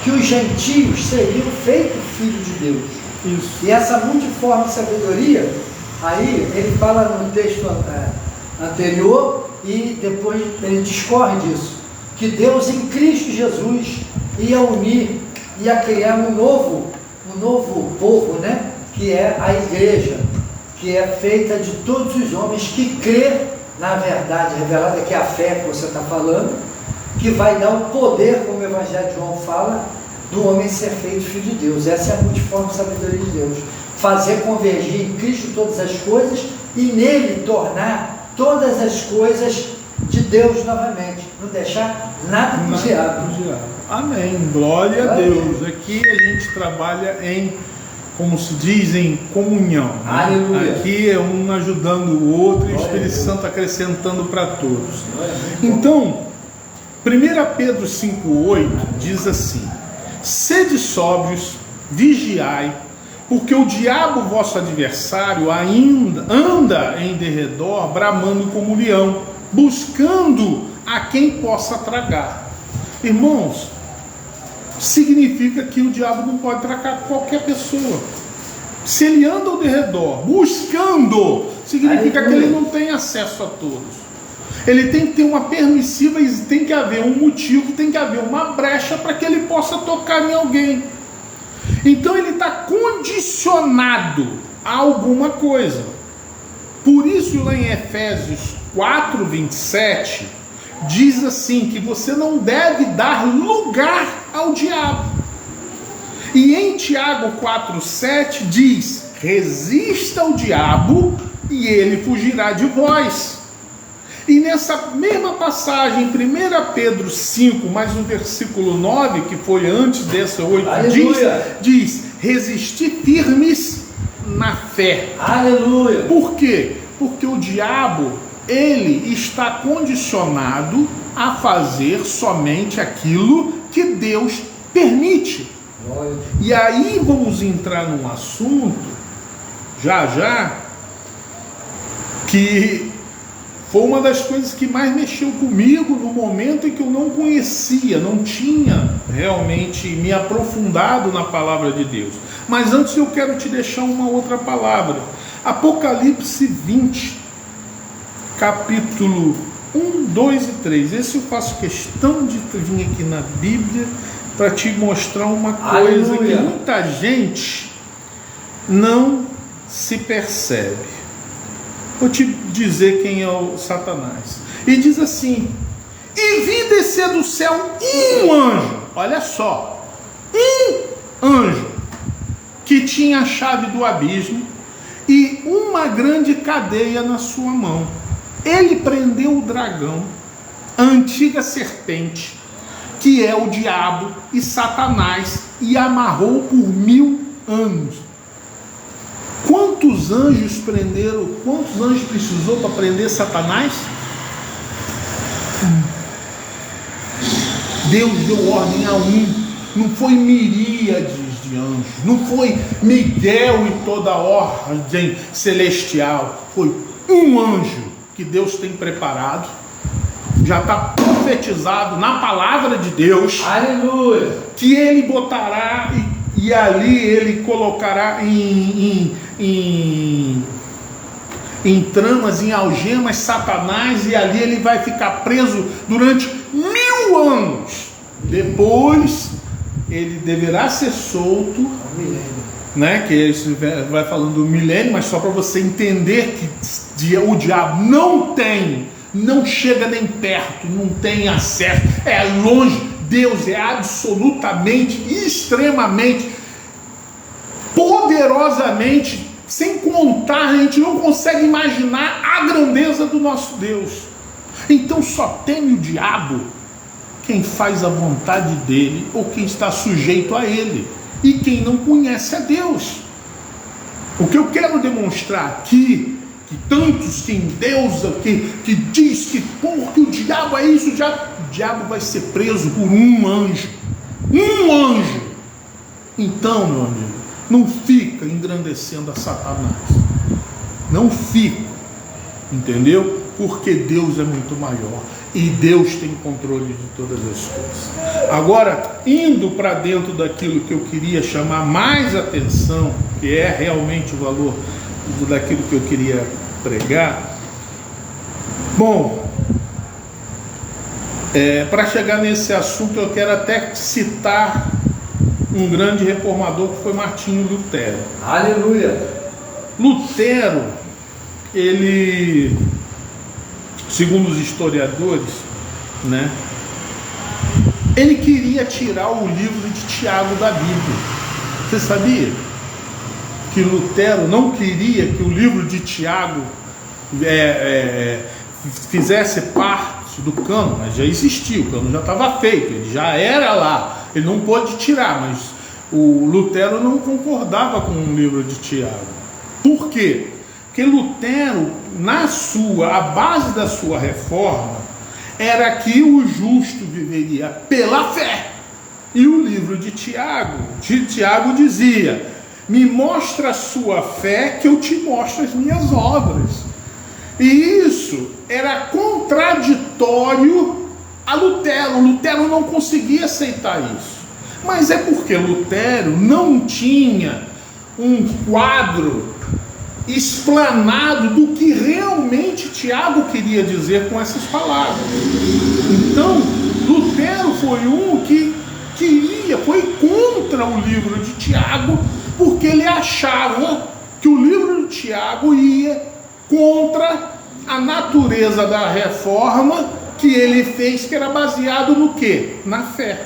A: que os gentios seriam feitos filhos de Deus.
B: Isso.
A: E essa multiforme sabedoria, aí ele fala no texto anterior e depois ele discorre disso, que Deus em Cristo Jesus ia unir, ia criar um novo povo, né? Que é a igreja, que é feita de todos os homens que crê na verdade revelada, que é a fé que você está falando, que vai dar o poder, como o Evangelho de João fala, do homem ser feito filho de Deus. Essa é a multiforme sabedoria de Deus. Fazer convergir em Cristo todas as coisas e nele tornar todas as coisas de Deus novamente. Não deixar nada para o diabo.
B: Amém. Glória a Deus. Aqui a gente trabalha em, como se diz, em comunhão. Né?
A: Aleluia.
B: Aqui é um ajudando o outro e o Espírito Santo acrescentando para todos. Então, 1 Pedro 5,8 diz assim: sede sóbrios, vigiai, porque o diabo, vosso adversário, ainda anda em derredor, bramando como leão, buscando a quem possa tragar. Irmãos, significa que o diabo não pode tragar qualquer pessoa. Se ele anda ao derredor, buscando, significa que ele não tem acesso a todos. Ele tem que ter uma permissiva e tem que haver um motivo, tem que haver uma brecha para que ele possa tocar em alguém. Então ele está condicionado a alguma coisa. Por isso lá em Efésios 4:27 diz assim, que você não deve dar lugar ao diabo. E em Tiago 4:7 diz: resista ao diabo e ele fugirá de vós. E nessa mesma passagem, 1 Pedro 5, mais no versículo 9, que foi antes dessa 8, diz: resistir firmes na fé.
A: Aleluia!
B: Por quê? Porque o diabo, ele está condicionado a fazer somente aquilo que Deus permite. E aí vamos entrar num assunto, já, que foi uma das coisas que mais mexeu comigo no momento em que eu não conhecia, não tinha realmente me aprofundado na palavra de Deus. Mas antes eu quero te deixar uma outra palavra. Apocalipse 20, capítulo 1, 2 e 3. Esse eu faço questão de vir aqui na Bíblia para te mostrar uma coisa. Aleluia. Que muita gente não se percebe. Vou te dizer quem é o Satanás. E diz assim: e vi descer do céu um anjo, olha só, um anjo, que tinha a chave do abismo e uma grande cadeia na sua mão. Ele prendeu o dragão, a antiga serpente, que é o diabo e Satanás, e amarrou por 1000 anos. Quantos anjos prenderam? Quantos anjos precisou para prender Satanás? Deus deu ordem a um. Não foi miríades de anjos. Não foi Miguel e toda a ordem celestial. Foi um anjo que Deus tem preparado. Já está profetizado na palavra de Deus.
A: Aleluia!
B: Que ele botará e ali ele colocará em tramas, em algemas, Satanás, e ali ele vai ficar preso durante 1000 anos. Depois ele deverá ser solto, né? Que isso vai falando do milênio, mas só para você entender que o diabo não chega nem perto, não tem acesso, é longe. Deus é absolutamente, extremamente, poderosamente, sem contar, a gente não consegue imaginar a grandeza do nosso Deus. Então só teme o diabo quem faz a vontade dele ou quem está sujeito a ele, e quem não conhece a Deus. O que eu quero demonstrar aqui, que tantos que endeusa, que diz que porque o diabo é isso, o diabo vai ser preso por um anjo. Então, meu amigo, não fica engrandecendo a Satanás, não fica, entendeu? Porque Deus é muito maior e Deus tem controle de todas as coisas. Agora, indo para dentro daquilo que eu queria chamar mais atenção, que é realmente o valor daquilo que eu queria pregar. Bom, para chegar nesse assunto eu quero até citar um grande reformador que foi Martinho Lutero.
A: Aleluia!
B: Lutero, ele, segundo os historiadores, né, ele queria tirar o livro de Tiago da Bíblia. Você sabia que Lutero não queria que o livro de Tiago fizesse parte do cânon? Mas já existia, o cânon já estava feito, ele já era lá, ele não pôde tirar, mas o Lutero não concordava com o livro de Tiago. Por quê? Porque Lutero, a base da sua reforma era que o justo viveria pela fé. E o livro de Tiago dizia: me mostra a sua fé que eu te mostro as minhas obras. E isso era contraditório a Lutero. Lutero não conseguia aceitar isso. Mas é porque Lutero não tinha um quadro explanado do que realmente Tiago queria dizer com essas palavras. Então, Lutero foi um que foi contra o livro de Tiago, porque ele achava que o livro de Tiago ia contra a natureza da reforma que ele fez, que era baseado no quê? Na fé.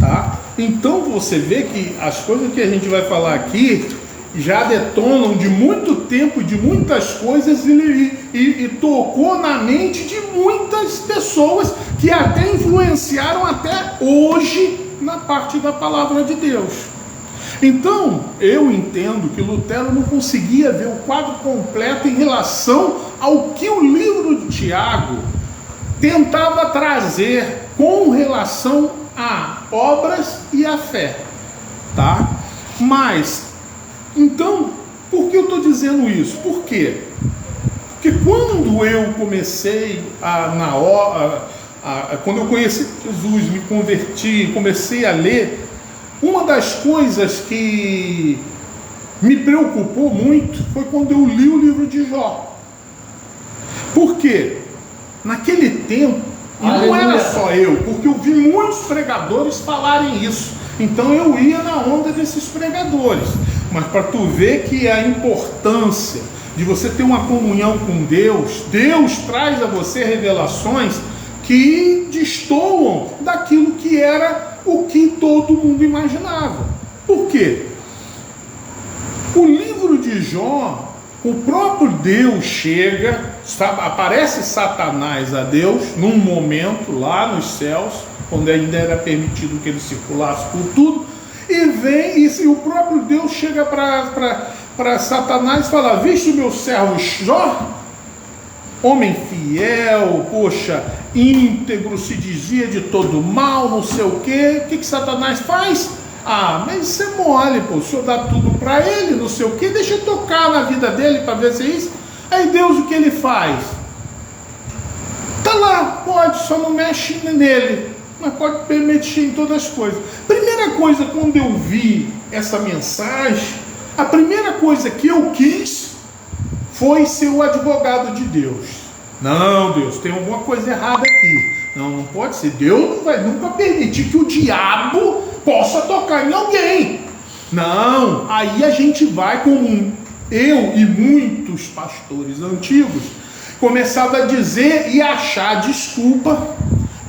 B: Tá? Então você vê que as coisas que a gente vai falar aqui já detonam de muito tempo, de muitas coisas, e tocou na mente de muitas pessoas que até influenciaram até hoje na parte da palavra de Deus. Então, eu entendo que Lutero não conseguia ver o quadro completo em relação ao que o livro de Tiago tentava trazer com relação a obras e a fé, tá? Mas, então, por que eu estou dizendo isso? Por quê? Porque quando eu comecei quando eu conheci Jesus, me converti, comecei a ler, uma das coisas que me preocupou muito foi quando eu li o livro de Jó. Por quê? Naquele tempo, e não era só eu, porque eu vi muitos pregadores falarem isso, então eu ia na onda desses pregadores. Mas para tu ver que a importância de você ter uma comunhão com Deus, Deus traz a você revelações que destoam daquilo que era o que todo mundo imaginava. Por quê? O livro de Jó, o próprio Deus chega, aparece Satanás a Deus num momento lá nos céus, quando ainda era permitido que ele circulasse por tudo, e vem, e o próprio Deus chega para Satanás e fala: viste o meu servo Jó? Homem fiel, poxa, íntegro, se desvia de todo mal, não sei o quê. O que Satanás faz? Ah, mas isso é mole, pô, o senhor dá tudo para ele, não sei o quê, deixa eu tocar na vida dele para ver se é isso. Aí Deus, o que ele faz? Tá lá, pode, só não mexe nele, mas pode mexer em todas as coisas. Primeira coisa, quando eu vi essa mensagem, a primeira coisa que eu quis foi ser o advogado de Deus. Não, Deus, tem alguma coisa errada aqui. Não pode ser. Deus não vai nunca permitir que o diabo possa tocar em alguém. Não, aí a gente vai, como eu e muitos pastores antigos, começava a dizer e achar desculpa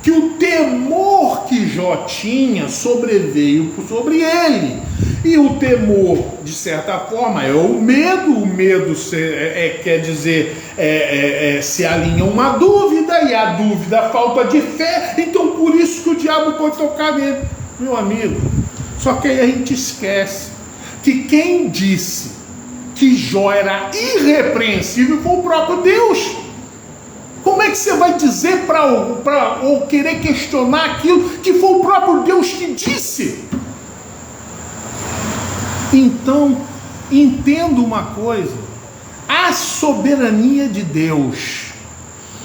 B: que o temor que Jó tinha sobreveio sobre ele. E o temor, de certa forma, é o medo. O medo quer dizer, se alinha uma dúvida, e a dúvida a falta de fé. Então por isso que o diabo pode tocar nele. Meu amigo, só que aí a gente esquece que quem disse que Jó era irrepreensível foi o próprio Deus. Como é que você vai dizer ou querer questionar aquilo que foi o próprio Deus que disse? Então, entenda uma coisa: a soberania de Deus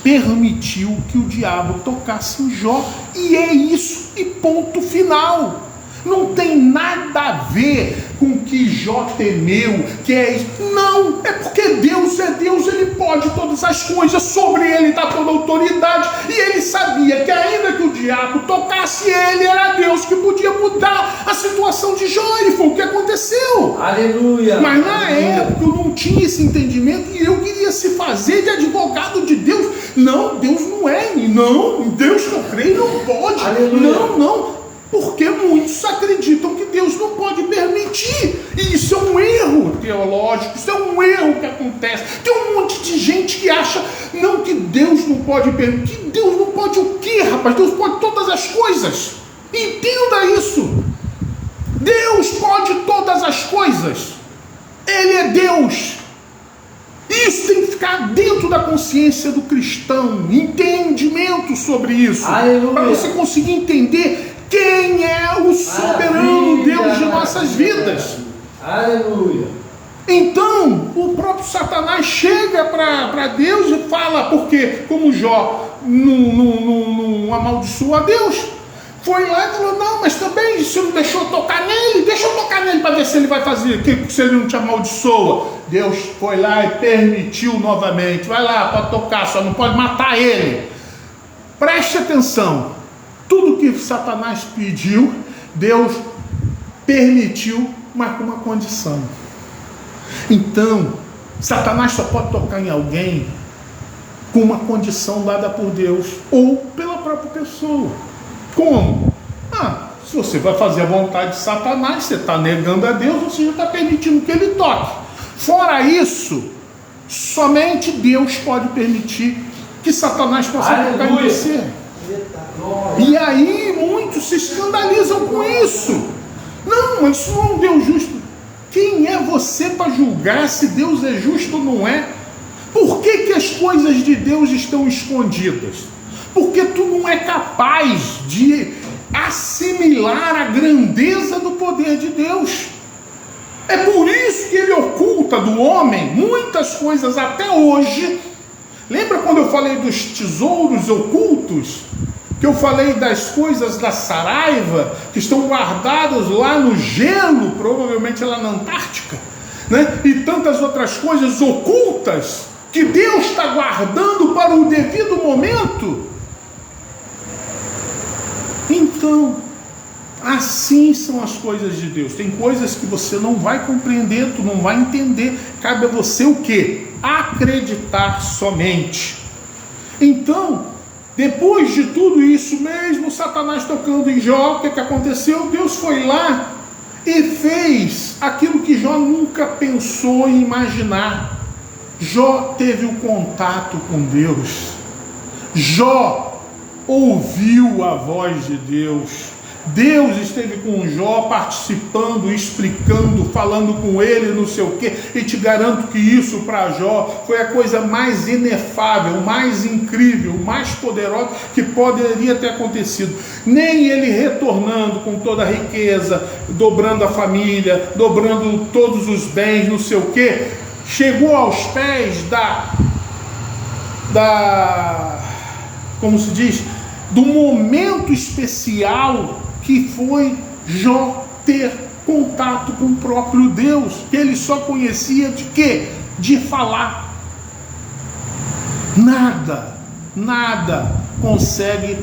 B: permitiu que o diabo tocasse em Jó, e é isso, e ponto final. Não tem nada a ver com o que Jó temeu, que é isso. Não, é porque Deus é Deus, Ele pode todas as coisas, sobre Ele está toda a autoridade, e Ele sabia que ainda que o diabo tocasse Ele, era Deus que podia mudar a situação de Jó, e foi o que aconteceu.
A: Aleluia!
B: Mas na época eu não tinha esse entendimento, e eu queria se fazer de advogado de Deus. Não, Deus não é, não, Deus que eu creio não pode. Aleluia. Não. Porque muitos acreditam que Deus não pode permitir. E isso é um erro teológico, isso é um erro que acontece. Tem um monte de gente que acha, não, que Deus não pode permitir. Que Deus não pode o quê, rapaz? Deus pode todas as coisas. Entenda isso. Deus pode todas as coisas. Ele é Deus. Isso tem que ficar dentro da consciência do cristão. Entendimento sobre isso. Para você conseguir entender quem é o soberano Deus de nossas vidas.
A: Aleluia.
B: Então, o próprio Satanás chega para Deus e fala, porque como Jó não amaldiçoou a Deus, foi lá e falou, não, mas também, se não deixou tocar nele, deixa eu tocar nele para ver se ele vai fazer, se ele não te amaldiçoa. Deus foi lá e permitiu novamente, vai lá, pode tocar, só não pode matar ele. Preste atenção. Tudo que Satanás pediu, Deus permitiu, mas com uma condição. Então, Satanás só pode tocar em alguém com uma condição dada por Deus ou pela própria pessoa. Como? Se você vai fazer a vontade de Satanás, você está negando a Deus, você já está permitindo que ele toque. Fora isso, somente Deus pode permitir que Satanás possa tocar em você. E aí muitos se escandalizam com isso. Não, mas isso não é um Deus justo. Quem é você para julgar se Deus é justo ou não é? Por que as coisas de Deus estão escondidas? Porque tu não é capaz de assimilar a grandeza do poder de Deus. É por isso que ele oculta do homem muitas coisas até hoje. Lembra quando eu falei dos tesouros ocultos? Que eu falei das coisas da Saraiva, que estão guardadas lá no gelo, provavelmente lá na Antártica, né? E tantas outras coisas ocultas, que Deus está guardando para o devido momento. Então, assim são as coisas de Deus. Tem coisas que você não vai compreender, tu não vai entender. Cabe a você o quê? Acreditar somente. Então, depois de tudo isso, mesmo Satanás tocando em Jó, o que aconteceu? Deus foi lá e fez aquilo que Jó nunca pensou em imaginar. Jó teve um contato com Deus. Jó ouviu a voz de Deus. Deus esteve com Jó participando, explicando, falando com ele, não sei o quê, e te garanto que isso para Jó foi a coisa mais inefável, mais incrível, mais poderosa que poderia ter acontecido. Nem ele retornando com toda a riqueza, dobrando a família, dobrando todos os bens, não sei o quê, chegou aos pés como se diz, do momento especial que foi Jó ter contato com o próprio Deus, que ele só conhecia de quê? De falar. nada consegue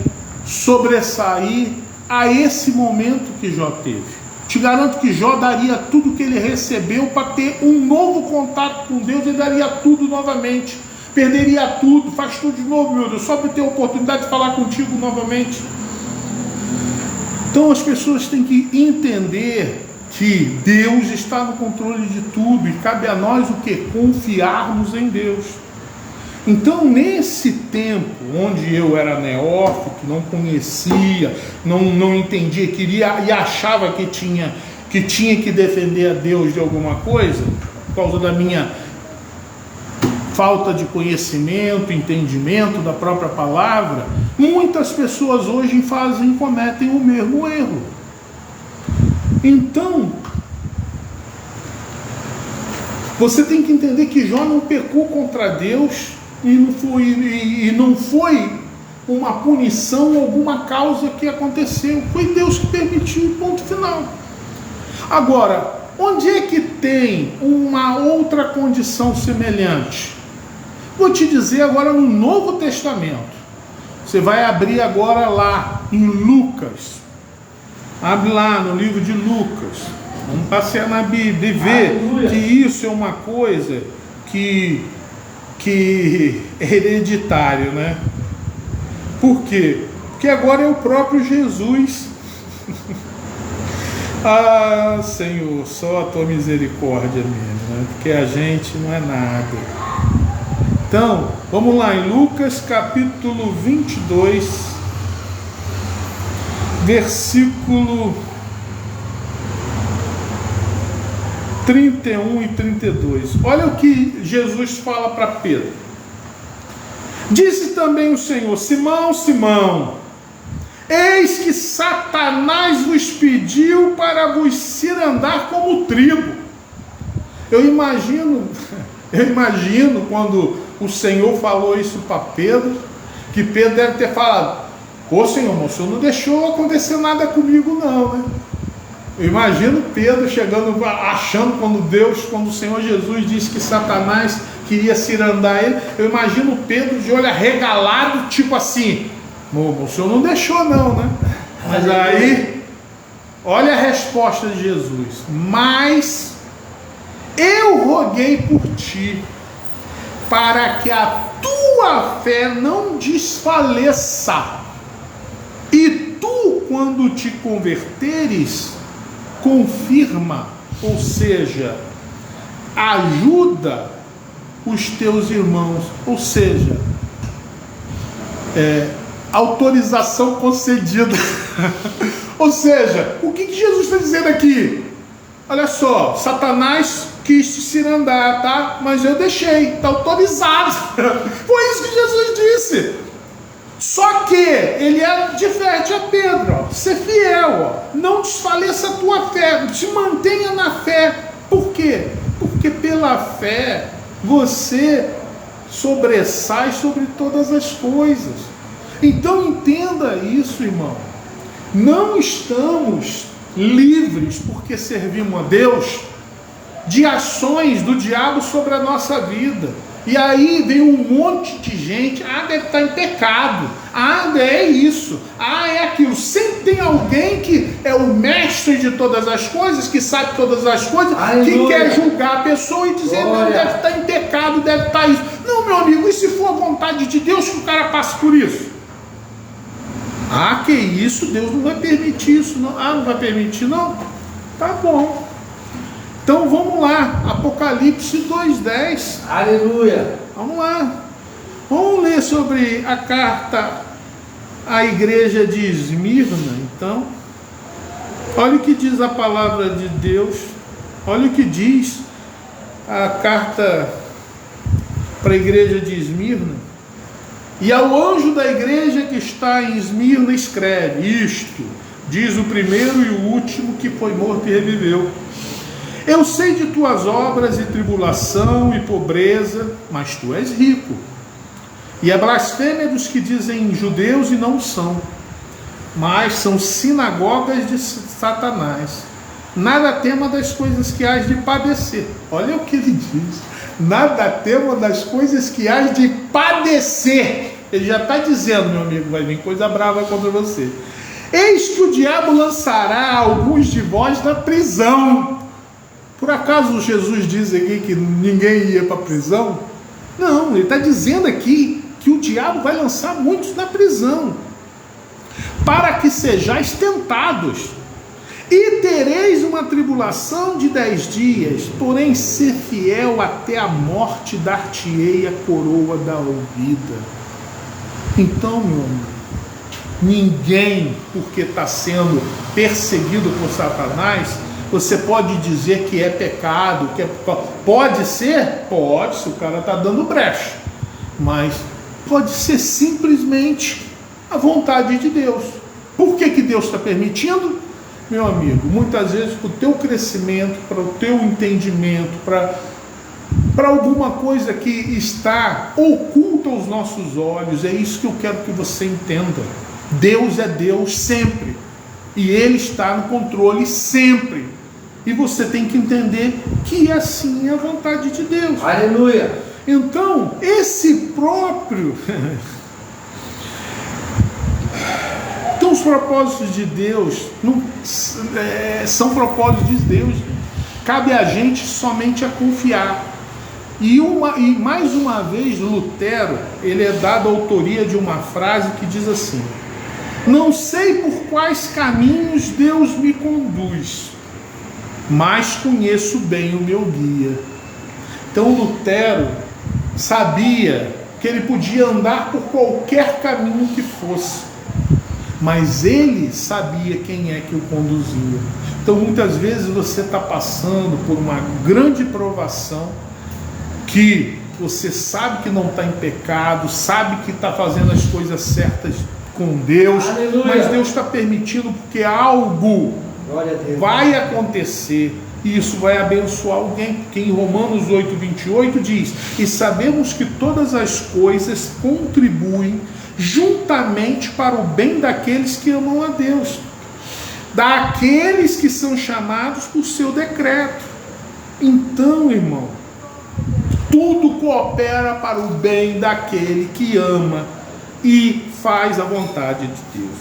B: sobressair a esse momento que Jó teve. Te garanto que Jó daria tudo que ele recebeu para ter um novo contato com Deus. Ele daria tudo novamente, perderia tudo, faz tudo de novo, meu Deus, só para ter a oportunidade de falar contigo novamente. Então as pessoas têm que entender que Deus está no controle de tudo e cabe a nós o que? Confiarmos em Deus. Então, nesse tempo onde eu era neófito, não conhecia, não entendia, queria e achava que tinha que defender a Deus de alguma coisa, por causa da minha falta de conhecimento, entendimento da própria palavra, muitas pessoas hoje cometem o mesmo erro. Então, você tem que entender que Jó não pecou contra Deus e não foi uma punição ou alguma causa que aconteceu. Foi Deus que permitiu, ponto final. Agora, onde é que tem uma outra condição semelhante? Vou te dizer agora no Novo Testamento. Você vai abrir agora lá em Lucas. Abre lá no livro de Lucas. Vamos passear na Bíblia e ver que isso é uma coisa que é hereditário, né? Por quê? Porque agora é o próprio Jesus. Ah, Senhor, só a tua misericórdia mesmo, né? Porque a gente não é nada. Então, vamos lá em Lucas capítulo 22, versículo 31 e 32. Olha o que Jesus fala para Pedro. Disse também o Senhor: Simão, Simão, eis que Satanás vos pediu para vos cirandar como trigo. Eu imagino quando o Senhor falou isso para Pedro, que Pedro deve ter falado: Ô Senhor, o Senhor não deixou acontecer nada comigo não, né? Eu imagino Pedro chegando, achando quando o Senhor Jesus disse que Satanás queria cirandar ele, eu imagino Pedro de olho arregalado, tipo assim: o Senhor não deixou não, né? Mas aí, olha a resposta de Jesus: mas eu roguei por ti, para que a tua fé não desfaleça, e tu, quando te converteres, confirma, ou seja, ajuda os teus irmãos, ou seja, autorização concedida. Ou seja, o que Jesus está dizendo aqui? Olha só, Satanás quis te cirandar, tá? Mas eu deixei, está autorizado. Foi isso que Jesus disse. Só que ele adverte a Pedro, ó, ser fiel, ó, não desfaleça a tua fé, se mantenha na fé. Por quê? Porque pela fé você sobressai sobre todas as coisas. Então entenda isso, irmão. Não estamos livres, porque servimos a Deus, de ações do diabo sobre a nossa vida. E aí vem um monte de gente: deve estar em pecado, é isso, é aquilo. Sempre tem alguém que é o mestre de todas as coisas, que sabe todas as coisas, que quer julgar a pessoa e dizer: não, deve estar em pecado, deve estar isso. Não, meu amigo, e se for a vontade de Deus que o cara passe por isso? Que isso, Deus não vai permitir isso, não. Não vai permitir, não? Tá bom. Então vamos lá, Apocalipse 2:10.
A: Aleluia.
B: Vamos lá. Vamos ler sobre a carta à igreja de Esmirna, então. Olha o que diz a palavra de Deus. Olha o que diz a carta para a igreja de Esmirna. E ao anjo da igreja que está em Esmirna escreve: isto diz o primeiro e o último, que foi morto e reviveu. Eu sei de tuas obras e tribulação e pobreza, mas tu és rico. E a blasfêmia dos que dizem judeus e não são, mas são sinagogas de Satanás. Nada tema das coisas que hás de padecer. Olha o que ele diz. Nada temo das coisas que hás de padecer. Ele já está dizendo, meu amigo, vai vir coisa brava contra você. Eis que o diabo lançará alguns de vós na prisão. Por acaso Jesus diz aqui que ninguém ia para a prisão? Não, ele está dizendo aqui que o diabo vai lançar muitos na prisão, para que sejais tentados. E tereis uma tribulação de 10 dias, porém ser fiel até a morte, dar-te-ei a coroa da vida. Então, meu amigo, ninguém, porque está sendo perseguido por Satanás, você pode dizer que é pecado, que é... Pode ser? Pode, se o cara está dando brecha. Mas pode ser simplesmente a vontade de Deus. Por que Deus está permitindo? Meu amigo, muitas vezes para o teu crescimento, para o teu entendimento, para alguma coisa que está oculta aos nossos olhos. É isso que eu quero que você entenda. Deus é Deus sempre. E Ele está no controle sempre. E você tem que entender que assim é a vontade de Deus.
A: Aleluia!
B: Então, esse próprio... Então, os propósitos de Deus são propósitos de Deus. Cabe a gente somente a confiar. E mais uma vez, Lutero, ele é dado a autoria de uma frase que diz assim: não sei por quais caminhos Deus me conduz, mas conheço bem o meu guia. Então Lutero sabia que ele podia andar por qualquer caminho que fosse, mas ele sabia quem é que o conduzia. Então muitas vezes você está passando por uma grande provação, que você sabe que não está em pecado, sabe que está fazendo as coisas certas com Deus, aleluia, mas Deus está permitindo porque algo vai acontecer e isso vai abençoar alguém, porque em Romanos 8:28 diz: e sabemos que todas as coisas contribuem juntamente para o bem daqueles que amam a Deus, daqueles que são chamados por seu decreto. Então, irmão, tudo coopera para o bem daquele que ama e faz a vontade de Deus.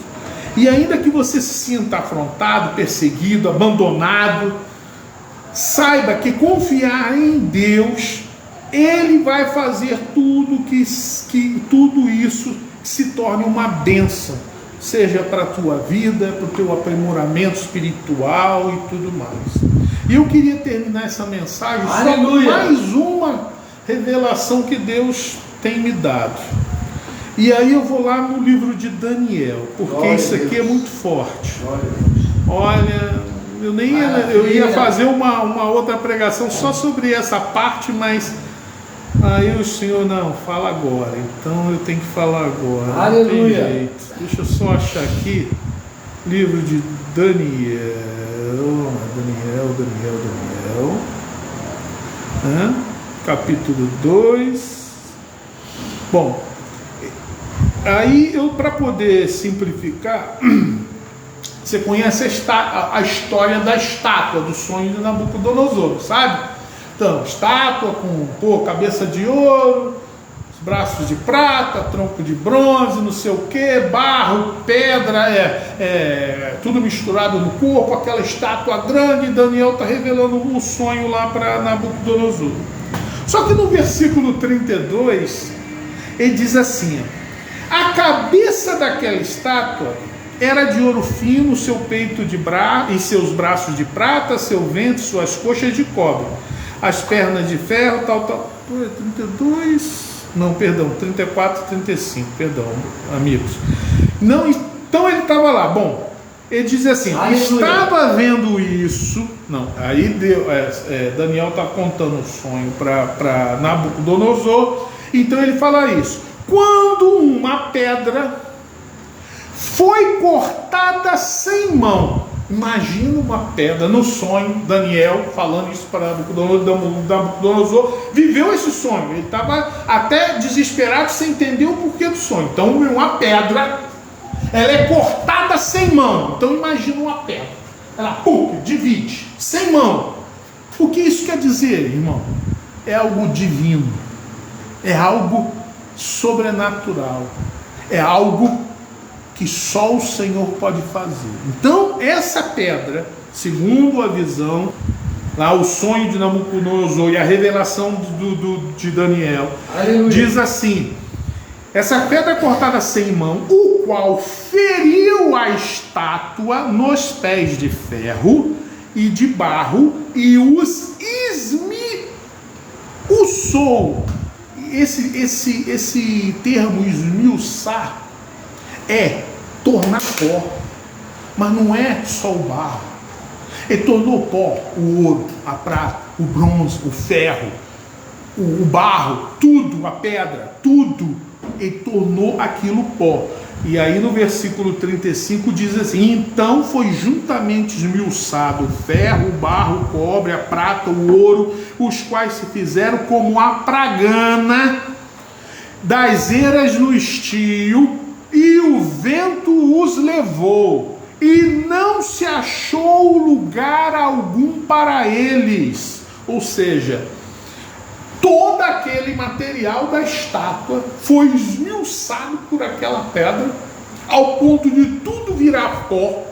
B: E ainda que você se sinta afrontado, perseguido, abandonado, saiba que confiar em Deus, Ele vai fazer tudo que tudo isso se torne uma bênção, seja para a tua vida, para o teu aprimoramento espiritual e tudo mais. E eu queria terminar essa mensagem só com mais uma revelação que Deus tem me dado. E aí eu vou lá no livro de Daniel, porque isso aqui é muito forte. Olha, eu ia fazer uma outra pregação só sobre essa parte, mas aí o Senhor não, fala agora. Então eu tenho que falar agora.
A: Aleluia.
B: Não tem jeito. Deixa eu só achar aqui, livro de Daniel. Capítulo 2. Bom, aí eu, para poder simplificar, você conhece a história da estátua, do sonho de Nabucodonosor, sabe? Então, estátua com cabeça de ouro, braços de prata, tronco de bronze, não sei o que, barro, pedra, tudo misturado no corpo, aquela estátua grande. E Daniel está revelando um sonho lá para Nabucodonosor. Só que no versículo 32, ele diz assim: a cabeça daquela estátua era de ouro fino, seu peito e seus braços de prata, seu ventre, suas coxas de cobre, as pernas de ferro, tal. 34, 35, perdão, amigos. Não, então ele estava lá. Bom, ele diz assim: estava vendo isso. Não, aí Daniel está contando o sonho para Nabucodonosor. Então ele fala isso: quando uma pedra foi cortada sem mão. Imagina uma pedra no sonho. Daniel falando isso para Nabucodonosor, viveu esse sonho. Ele estava até desesperado, sem entender o porquê do sonho. Então uma pedra, ela é cortada sem mão. Então imagina uma pedra, ela divide sem mão. O que isso quer dizer, irmão? é algo divino, é algo sobrenatural, é algo que só o Senhor pode fazer. Então, essa pedra, segundo a visão, lá o sonho de Nabucodonosor e a revelação de Daniel, aleluia, diz assim: essa pedra cortada sem mão, o qual feriu a estátua nos pés de ferro e de barro e os esmiuçou. Esse termo esmiuçar é tornar pó, mas não é só o barro. Ele tornou pó o ouro, a prata, o bronze, o ferro, o barro, tudo, a pedra, tudo. Ele tornou aquilo pó. E aí no versículo 35 diz assim: então foi juntamente esmiuçado o ferro, o barro, o cobre, a prata, o ouro, os quais se fizeram como a pragana das eras no estio, e o vento os levou, e não se achou lugar algum para eles. Ou seja, todo aquele material da estátua foi esmiuçado por aquela pedra, ao ponto de tudo virar pó,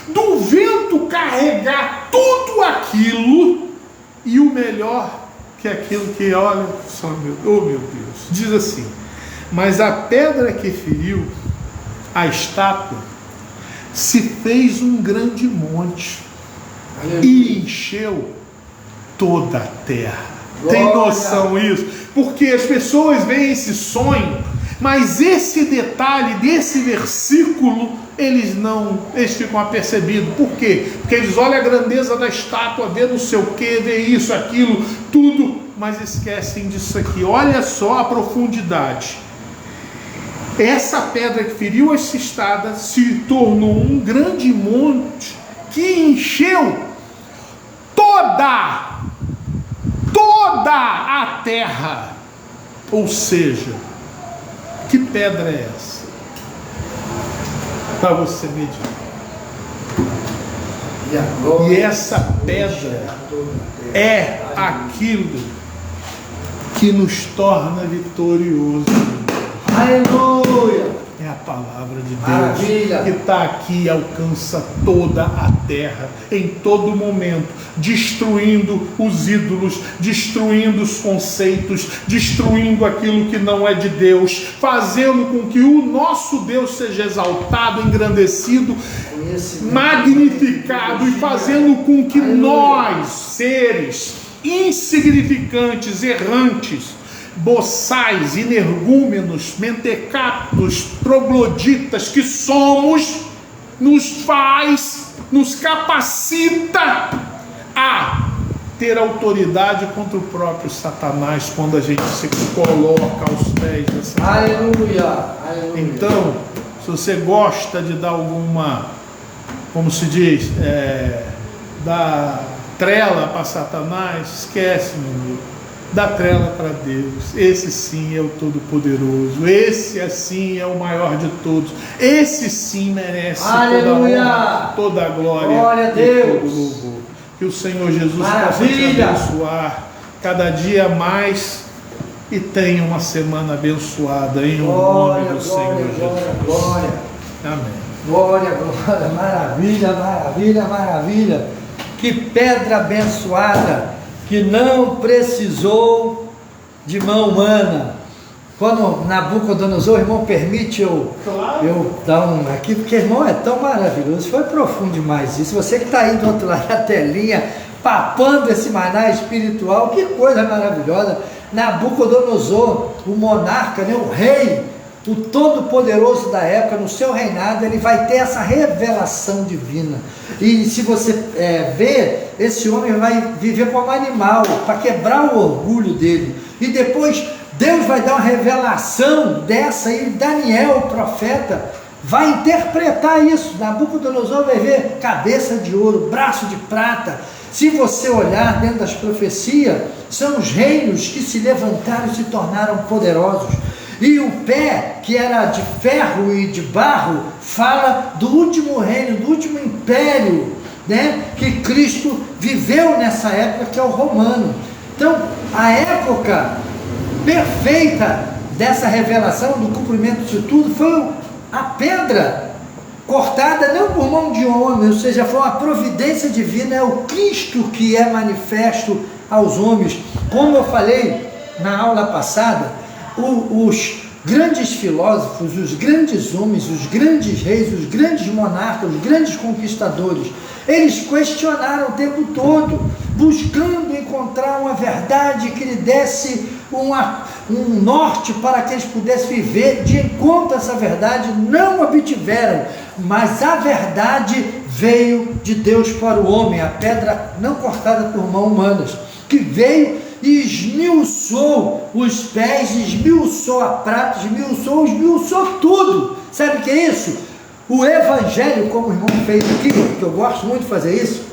B: do vento carregar tudo aquilo, e o melhor que aquilo que, olha só, oh meu Deus, diz assim: mas a pedra que feriu a estátua se fez um grande monte, aleluia, e encheu toda a terra. Glória. Tem noção isso? Porque as pessoas veem esse sonho, mas esse detalhe desse versículo eles ficam apercebidos. Por quê? Porque eles olham a grandeza da estátua, vê não sei o que, vê isso, aquilo, tudo, mas esquecem disso aqui. Olha só a profundidade. Essa pedra que feriu essa estátua se tornou um grande monte que encheu toda a terra. Ou seja, que pedra é essa? Para você meditar. E essa pedra é aquilo que nos torna vitoriosos.
A: Aleluia!
B: É a palavra de Deus.
A: Maravilha.
B: Que está aqui e alcança toda a terra, em todo momento, destruindo os ídolos, destruindo os conceitos, destruindo aquilo que não é de Deus, fazendo com que o nosso Deus seja exaltado, engrandecido, magnificado, e fazendo com que nós, seres insignificantes, errantes, boçais, energúmenos, mentecaptos, trogloditas que somos, nos capacita a ter autoridade contra o próprio Satanás quando a gente se coloca aos pés dessa palavra.
A: Aleluia!
B: Então, se você gosta de dar alguma, como se diz, dar trela para Satanás, esquece, meu amigo. Dá trela para Deus. Esse sim é o Todo-Poderoso. Esse assim é o maior de todos. Esse sim merece toda a honra, toda a glória
A: a Deus.
B: E todo o louvor. Que o Senhor Jesus possa te abençoar cada dia mais e tenha uma semana abençoada em nome do Senhor Jesus.
A: Glória.
B: Amém.
A: Glória, glória. Maravilha, maravilha, maravilha. Que pedra abençoada, que não precisou de mão humana. Quando Nabucodonosor, irmão, permite eu dar um aqui, porque, irmão, é tão maravilhoso, foi profundo demais isso. Você que está aí do outro lado da telinha, papando esse maná espiritual, que coisa maravilhosa. Nabucodonosor, o monarca, né, o rei, o todo-poderoso da época, no seu reinado, ele vai ter essa revelação divina. E se você ver, esse homem vai viver como animal, para quebrar o orgulho dele. E depois Deus vai dar uma revelação dessa, e Daniel, o profeta, vai interpretar isso. Nabucodonosor vai ver cabeça de ouro, braço de prata. Se você olhar dentro das profecias, são os reinos que se levantaram e se tornaram poderosos. E o pé, que era de ferro e de barro, fala do último reino, do último império, né, que Cristo viveu nessa época, que é o romano. Então, A época perfeita dessa revelação, do cumprimento de tudo, foi a pedra cortada não por mão de homem, ou seja, foi uma providência divina, é o Cristo que é manifesto aos homens. Como eu falei na aula passada, os grandes filósofos, os grandes homens, os grandes reis, os grandes monarcas, os grandes conquistadores, eles questionaram o tempo todo, buscando encontrar uma verdade que lhe desse um norte para que eles pudessem viver. De encontro a essa verdade, não obtiveram, mas a verdade veio de Deus para o homem, a pedra não cortada por mãos humanas, que veio e esmiuçou os pés, esmiuçou a prata, esmiuçou tudo. Sabe o que é isso? O Evangelho, como o irmão fez aqui, que eu gosto muito de fazer isso,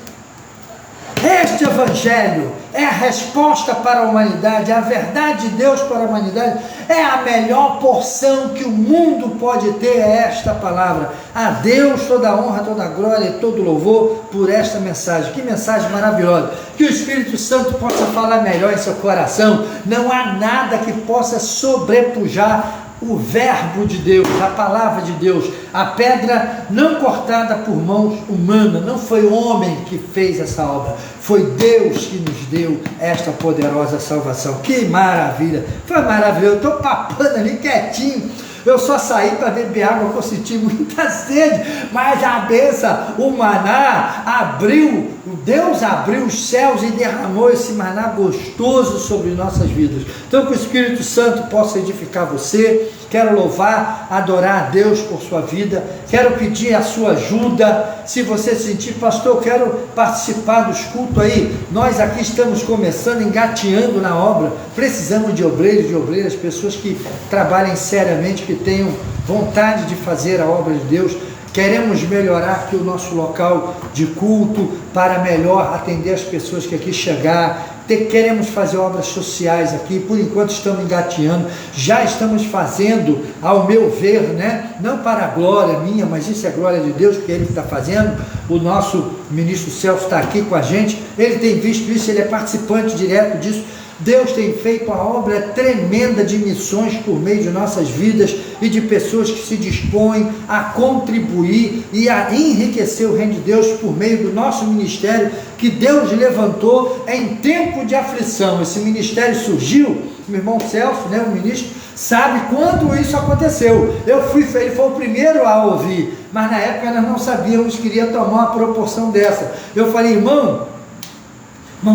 A: este Evangelho é a resposta para a humanidade, a verdade de Deus para a humanidade, é a melhor porção que o mundo pode ter, é esta palavra. A Deus toda a honra, toda a glória e todo louvor por esta mensagem. Que mensagem maravilhosa! Que o Espírito Santo possa falar melhor em seu coração. Não há nada que possa sobrepujar o verbo de Deus, a palavra de Deus, a pedra não cortada por mãos humanas. Não foi homem que fez essa obra, foi Deus que nos deu esta poderosa salvação. Que maravilha, foi maravilhoso. Eu estou papando ali quietinho, eu só saí para beber água, porque eu senti muita sede, mas a bênção, o maná abriu, Deus abriu os céus e derramou esse maná gostoso sobre nossas vidas. Então que o Espírito Santo possa edificar você. Quero louvar, adorar a Deus por sua vida, quero pedir a sua ajuda. Se você sentir, pastor, eu quero participar dos cultos aí, nós aqui estamos começando, engateando na obra, precisamos de obreiros, de obreiras, pessoas que trabalhem seriamente, que tenham vontade de fazer a obra de Deus. Queremos melhorar aqui o nosso local de culto, para melhor atender as pessoas que aqui chegar. Queremos fazer obras sociais aqui, por enquanto estamos engateando, já estamos fazendo, ao meu ver, né? Não para a glória minha, mas isso é glória de Deus, porque Ele está fazendo. O nosso ministro Celso está aqui com a gente, ele tem visto isso, ele é participante direto disso. Deus tem feito uma obra tremenda de missões por meio de nossas vidas e de pessoas que se dispõem a contribuir e a enriquecer o reino de Deus por meio do nosso ministério, que Deus levantou em tempo de aflição. Esse ministério surgiu, meu irmão Celso, né, o ministro, sabe quando isso aconteceu. Ele foi o primeiro a ouvir, mas na época nós não sabíamos que iria tomar uma proporção dessa. Eu falei, irmão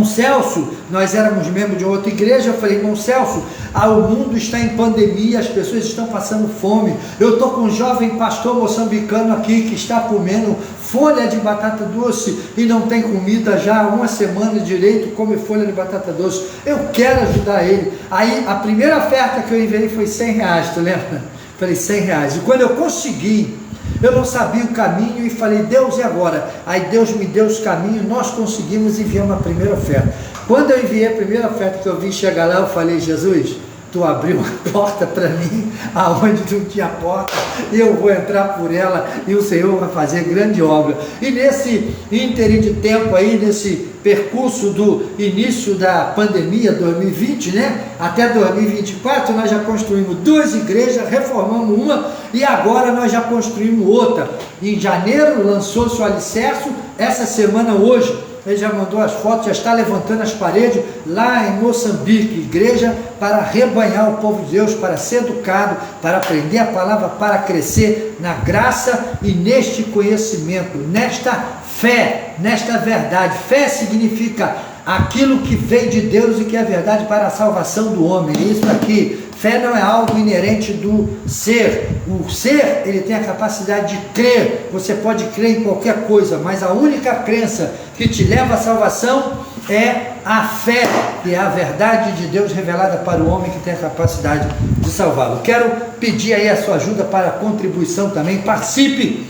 A: Celso, nós éramos membros de outra igreja, eu falei, irmão Celso, o mundo está em pandemia, as pessoas estão passando fome, eu estou com um jovem pastor moçambicano aqui, que está comendo folha de batata doce, e não tem comida já há uma semana direito, come folha de batata doce, eu quero ajudar ele. Aí a primeira oferta que eu enviei foi R$100, tu lembra? Falei, R$100, e quando eu consegui, eu não sabia o caminho e falei, Deus, e agora? Aí Deus me deu os caminhos, nós conseguimos enviar uma primeira oferta. Quando eu enviei a primeira oferta, que eu vi chegar lá, eu falei, Jesus, Tu abriu uma porta para mim, aonde não tinha porta, e eu vou entrar por ela, e o Senhor vai fazer grande obra. E nesse ínterim de tempo aí, nesse percurso do início da pandemia 2020, né, até 2024, nós já construímos 2 igrejas, reformamos uma, e agora nós já construímos outra. Em janeiro lançou-se o alicerce, essa semana hoje, ele já mandou as fotos, já está levantando as paredes lá em Moçambique, igreja para rebanhar o povo de Deus, para ser educado, para aprender a palavra, para crescer na graça e neste conhecimento, nesta fé, nesta verdade. Fé significa aquilo que vem de Deus e que é verdade para a salvação do homem. Isso aqui, fé não é algo inerente do ser. O ser, ele tem a capacidade de crer. Você pode crer em qualquer coisa, mas a única crença que te leva à salvação é a fé, que é a verdade de Deus revelada para o homem, que tem a capacidade de salvá-lo. Quero pedir aí a sua ajuda para a contribuição também. Participe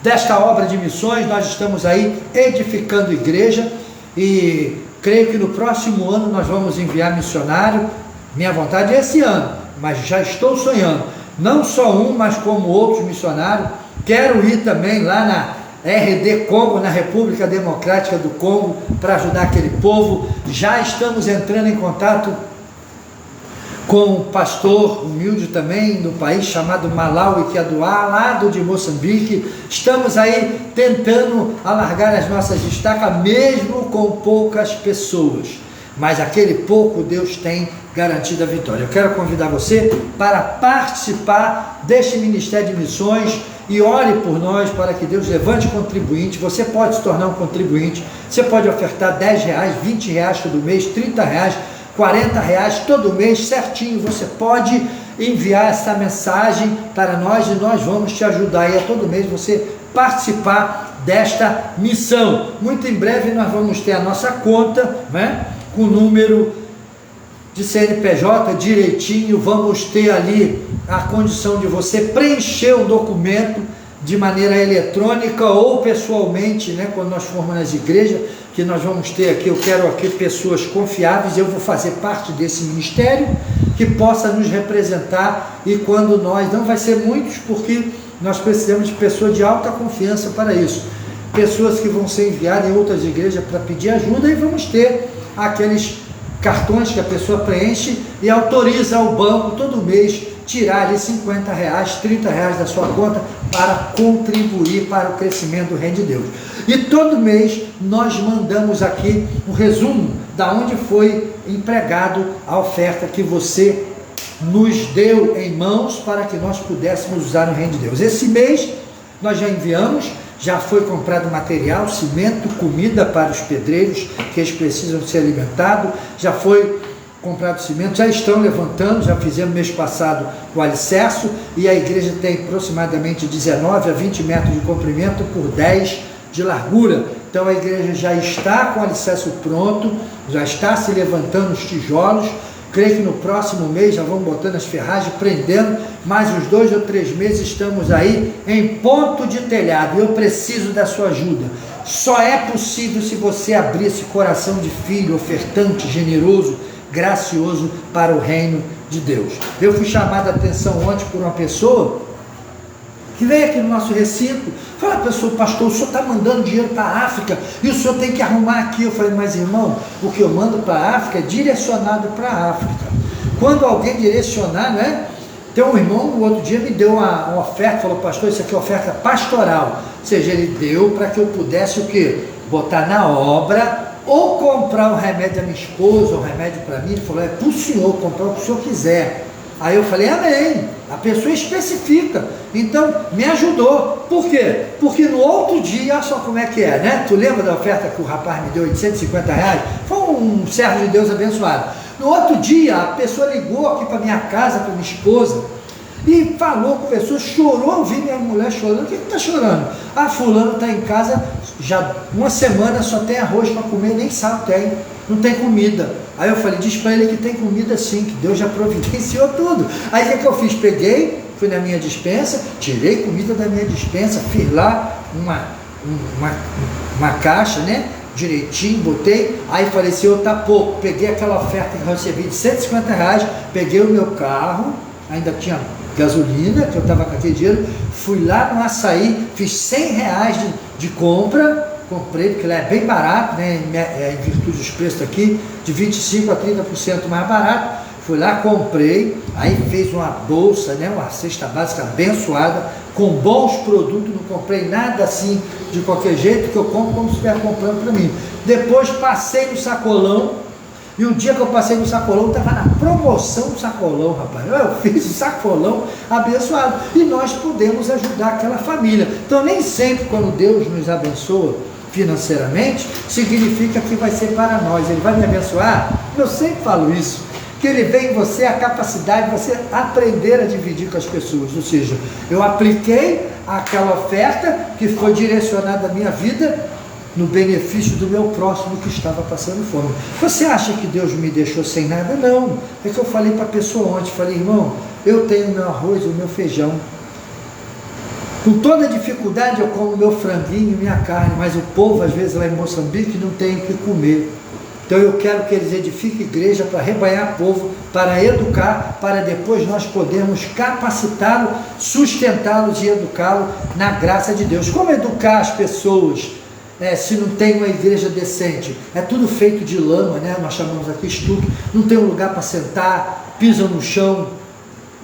A: desta obra de missões. Nós estamos aí edificando igreja e creio que no próximo ano nós vamos enviar missionário. Minha vontade é esse ano, mas já estou sonhando, não só um, mas como outros missionários. Quero ir também lá RD Congo, na República Democrática do Congo, para ajudar aquele povo. Já estamos entrando em contato com um pastor humilde também no país chamado Malawi, que é do lado de Moçambique. Estamos aí tentando alargar as nossas estacas, mesmo com poucas pessoas, mas aquele pouco Deus tem garantido a vitória. Eu quero convidar você para participar deste Ministério de Missões e ore por nós para que Deus levante contribuinte. Você pode se tornar um contribuinte, você pode ofertar R$10, R$20 todo mês, R$30, R$40 todo mês, certinho. Você pode enviar essa mensagem para nós e nós vamos te ajudar e a todo mês você participar desta missão. Muito em breve nós vamos ter a nossa conta, né, com o número de CNPJ direitinho. Vamos ter ali a condição de você preencher o documento de maneira eletrônica ou pessoalmente, né, quando nós formos nas igrejas, que nós vamos ter aqui. Eu quero aqui pessoas confiáveis, eu vou fazer parte desse ministério, que possa nos representar, e quando nós, não vai ser muitos, porque nós precisamos de pessoas de alta confiança para isso, pessoas que vão ser enviadas em outras igrejas para pedir ajuda, e vamos ter aqueles cartões que a pessoa preenche e autoriza o banco todo mês tirar ali R$50, R$30 da sua conta para contribuir para o crescimento do reino de Deus. E todo mês nós mandamos aqui um resumo da onde foi empregado a oferta que você nos deu em mãos para que nós pudéssemos usar no reino de Deus. Esse mês nós já enviamos, já foi comprado material, cimento, comida para os pedreiros, que eles precisam ser alimentados, já foi comprado cimento, já estão levantando, já fizemos mês passado o alicerce, e a igreja tem aproximadamente 19 a 20 metros de comprimento por 10 de largura. Então a igreja já está com o alicerce pronto, já está se levantando os tijolos. Creio que no próximo mês já vamos botando as ferragens, prendendo, mais uns 2 ou 3 meses estamos aí em ponto de telhado. Eu preciso da sua ajuda. Só é possível se você abrir esse coração de filho, ofertante, generoso, gracioso para o reino de Deus. Eu fui chamado a atenção ontem por uma pessoa que veio aqui no nosso recinto. Fala, pessoal, pastor, o senhor está mandando dinheiro para a África e o senhor tem que arrumar aqui. Eu falei, mas irmão, o que eu mando para a África é direcionado para a África. Quando alguém direcionar, né? Tem um irmão, no outro dia me deu uma oferta, falou, pastor, isso aqui é oferta pastoral. Ou seja, ele deu para que eu pudesse o quê? Botar na obra, ou comprar um remédio da minha esposa, um remédio para mim. Ele falou, é para o senhor, comprar o que o senhor quiser. Aí eu falei, amém. A pessoa especifica. Então, me ajudou. Por quê? Porque no outro dia, olha só como é que é, né? Tu lembra da oferta que o rapaz me deu, R$850? Foi um servo de Deus abençoado. No outro dia, a pessoa ligou aqui para minha casa, para minha esposa, e falou com a pessoa, chorou, eu vi minha mulher chorando. O que está chorando? Ah, fulano está em casa, já uma semana só tem arroz para comer, nem sal tem, não tem comida. Aí eu falei, diz para ele que tem comida sim, que Deus já providenciou tudo. Aí o que eu fiz? Peguei, fui na minha despensa, tirei comida da minha despensa, fiz lá uma caixa, né? Direitinho, botei, aí falei, senhor, tá pouco. Peguei aquela oferta que eu recebi de R$150, peguei o meu carro, ainda tinha gasolina, que eu estava com aquele dinheiro, fui lá no Açaí, fiz R$100 de compra, comprei, porque lá é bem barato, né, em virtude dos preços aqui, de 25% a 30% mais barato. Fui lá, comprei, aí fez uma bolsa, né, uma cesta básica abençoada, com bons produtos, não comprei nada assim de qualquer jeito, que eu compro como se estiver comprando para mim. Depois passei no sacolão, e o dia que eu passei no sacolão, estava na promoção do sacolão, rapaz. Eu fiz o sacolão abençoado, e nós podemos ajudar aquela família. Então nem sempre quando Deus nos abençoa financeiramente, significa que vai ser para nós. Ele vai me abençoar? Eu sempre falo isso, que ele vê em você a capacidade de você aprender a dividir com as pessoas. Ou seja, eu apliquei aquela oferta que foi direcionada à minha vida no benefício do meu próximo que estava passando fome. Você acha que Deus me deixou sem nada? Não. É que eu falei para a pessoa ontem, falei, irmão, eu tenho meu arroz e o meu feijão. Com toda dificuldade eu como meu franguinho e minha carne, mas o povo às vezes lá em Moçambique não tem o que comer. Então eu quero que eles edifiquem igreja para rebanhar povo, para educar, para depois nós podermos capacitá-lo, sustentá-los e educá-lo na graça de Deus. Como educar as pessoas se não tem uma igreja decente? É tudo feito de lama, né? Nós chamamos aqui estuque, não tem um lugar para sentar, pisam no chão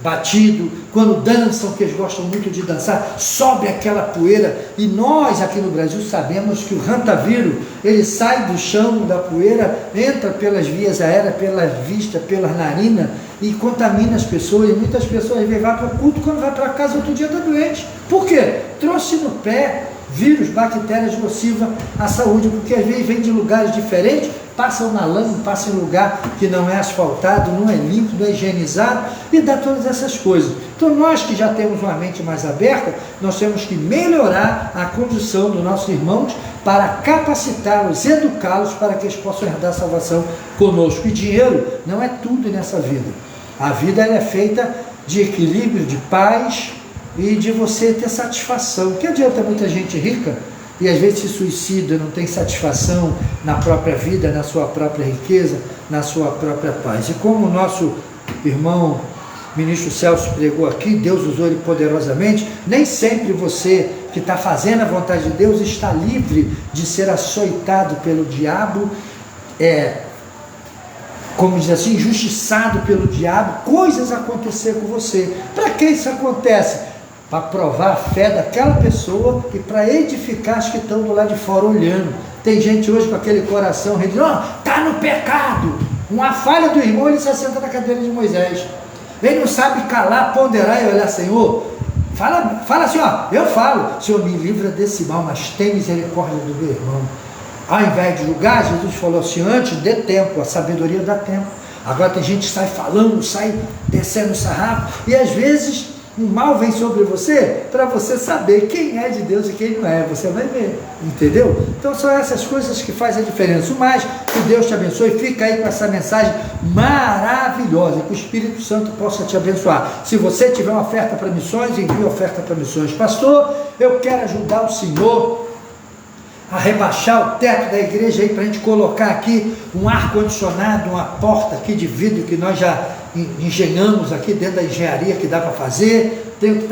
A: batido, quando dançam, que eles gostam muito de dançar, sobe aquela poeira, e nós aqui no Brasil sabemos que o hantavirus, ele sai do chão da poeira, entra pelas vias aéreas, pela vista, pela narina, e contamina as pessoas, e muitas pessoas vão para o culto, quando vai para casa outro dia está doente. Por quê? Trouxe no pé vírus, bactérias nocivas à saúde, porque às vezes vem de lugares diferentes, passam na lama, passam em lugar que não é asfaltado, não é limpo, não é higienizado, e dá todas essas coisas. Então nós que já temos uma mente mais aberta, nós temos que melhorar a condição dos nossos irmãos para capacitá-los, educá-los para que eles possam herdar a salvação conosco. E dinheiro não é tudo nessa vida. A vida ela é feita de equilíbrio, de paz e de você ter satisfação. Que adianta muita gente rica e às vezes se suicida, não tem satisfação na própria vida, na sua própria riqueza, na sua própria paz. E como o nosso irmão ministro Celso pregou aqui, Deus usou ele poderosamente, nem sempre você que está fazendo a vontade de Deus está livre de ser açoitado pelo diabo, como diz assim, injustiçado pelo diabo, coisas acontecer com você. Para que isso acontece? Para provar a fé daquela pessoa e para edificar as que estão do lado de fora olhando. Tem gente hoje com aquele coração rendido, está no pecado. Uma falha do irmão, ele se assenta na cadeira de Moisés. Ele não sabe calar, ponderar e olhar, Senhor, fala assim, eu falo, Senhor, me livra desse mal, mas tem misericórdia do meu irmão. Ao invés de julgar, Jesus falou assim, antes dê tempo, a sabedoria dá tempo. Agora tem gente que sai falando, sai descendo o sarrafo, e às vezes o mal vem sobre você para você saber quem é de Deus e quem não é, você vai ver, entendeu? Então são essas coisas que fazem a diferença. O mais, que Deus te abençoe, fica aí com essa mensagem maravilhosa, que o Espírito Santo possa te abençoar. Se você tiver uma oferta para missões, envie oferta para missões. Pastor, eu quero ajudar o senhor a rebaixar o teto da igreja aí, para a gente colocar aqui um ar-condicionado, uma porta aqui de vidro que nós já engenhamos aqui dentro da engenharia que dá para fazer. Tenho que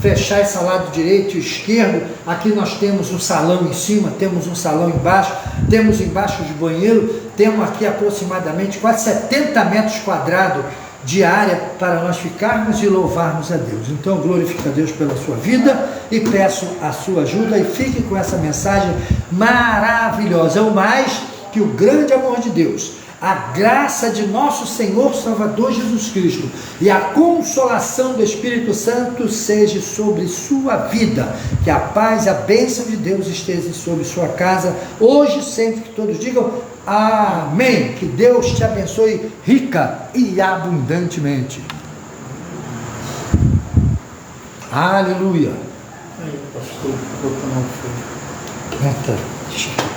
A: fechar esse lado direito e esquerdo. Aqui nós temos um salão em cima, temos um salão embaixo, temos embaixo de banheiro, temos aqui aproximadamente quase 70 metros quadrados de área para nós ficarmos e louvarmos a Deus. Então glorifico a Deus pela sua vida e peço a sua ajuda, e fique com essa mensagem maravilhosa. O mais, que o grande amor de Deus, a graça de nosso Senhor Salvador Jesus Cristo e a consolação do Espírito Santo seja sobre sua vida, que a paz e a bênção de Deus esteja sobre sua casa, hoje e sempre, que todos digam amém. Que Deus te abençoe rica e abundantemente. Aleluia.
B: Aí, pastor, vou tomar um fio.
A: Eita.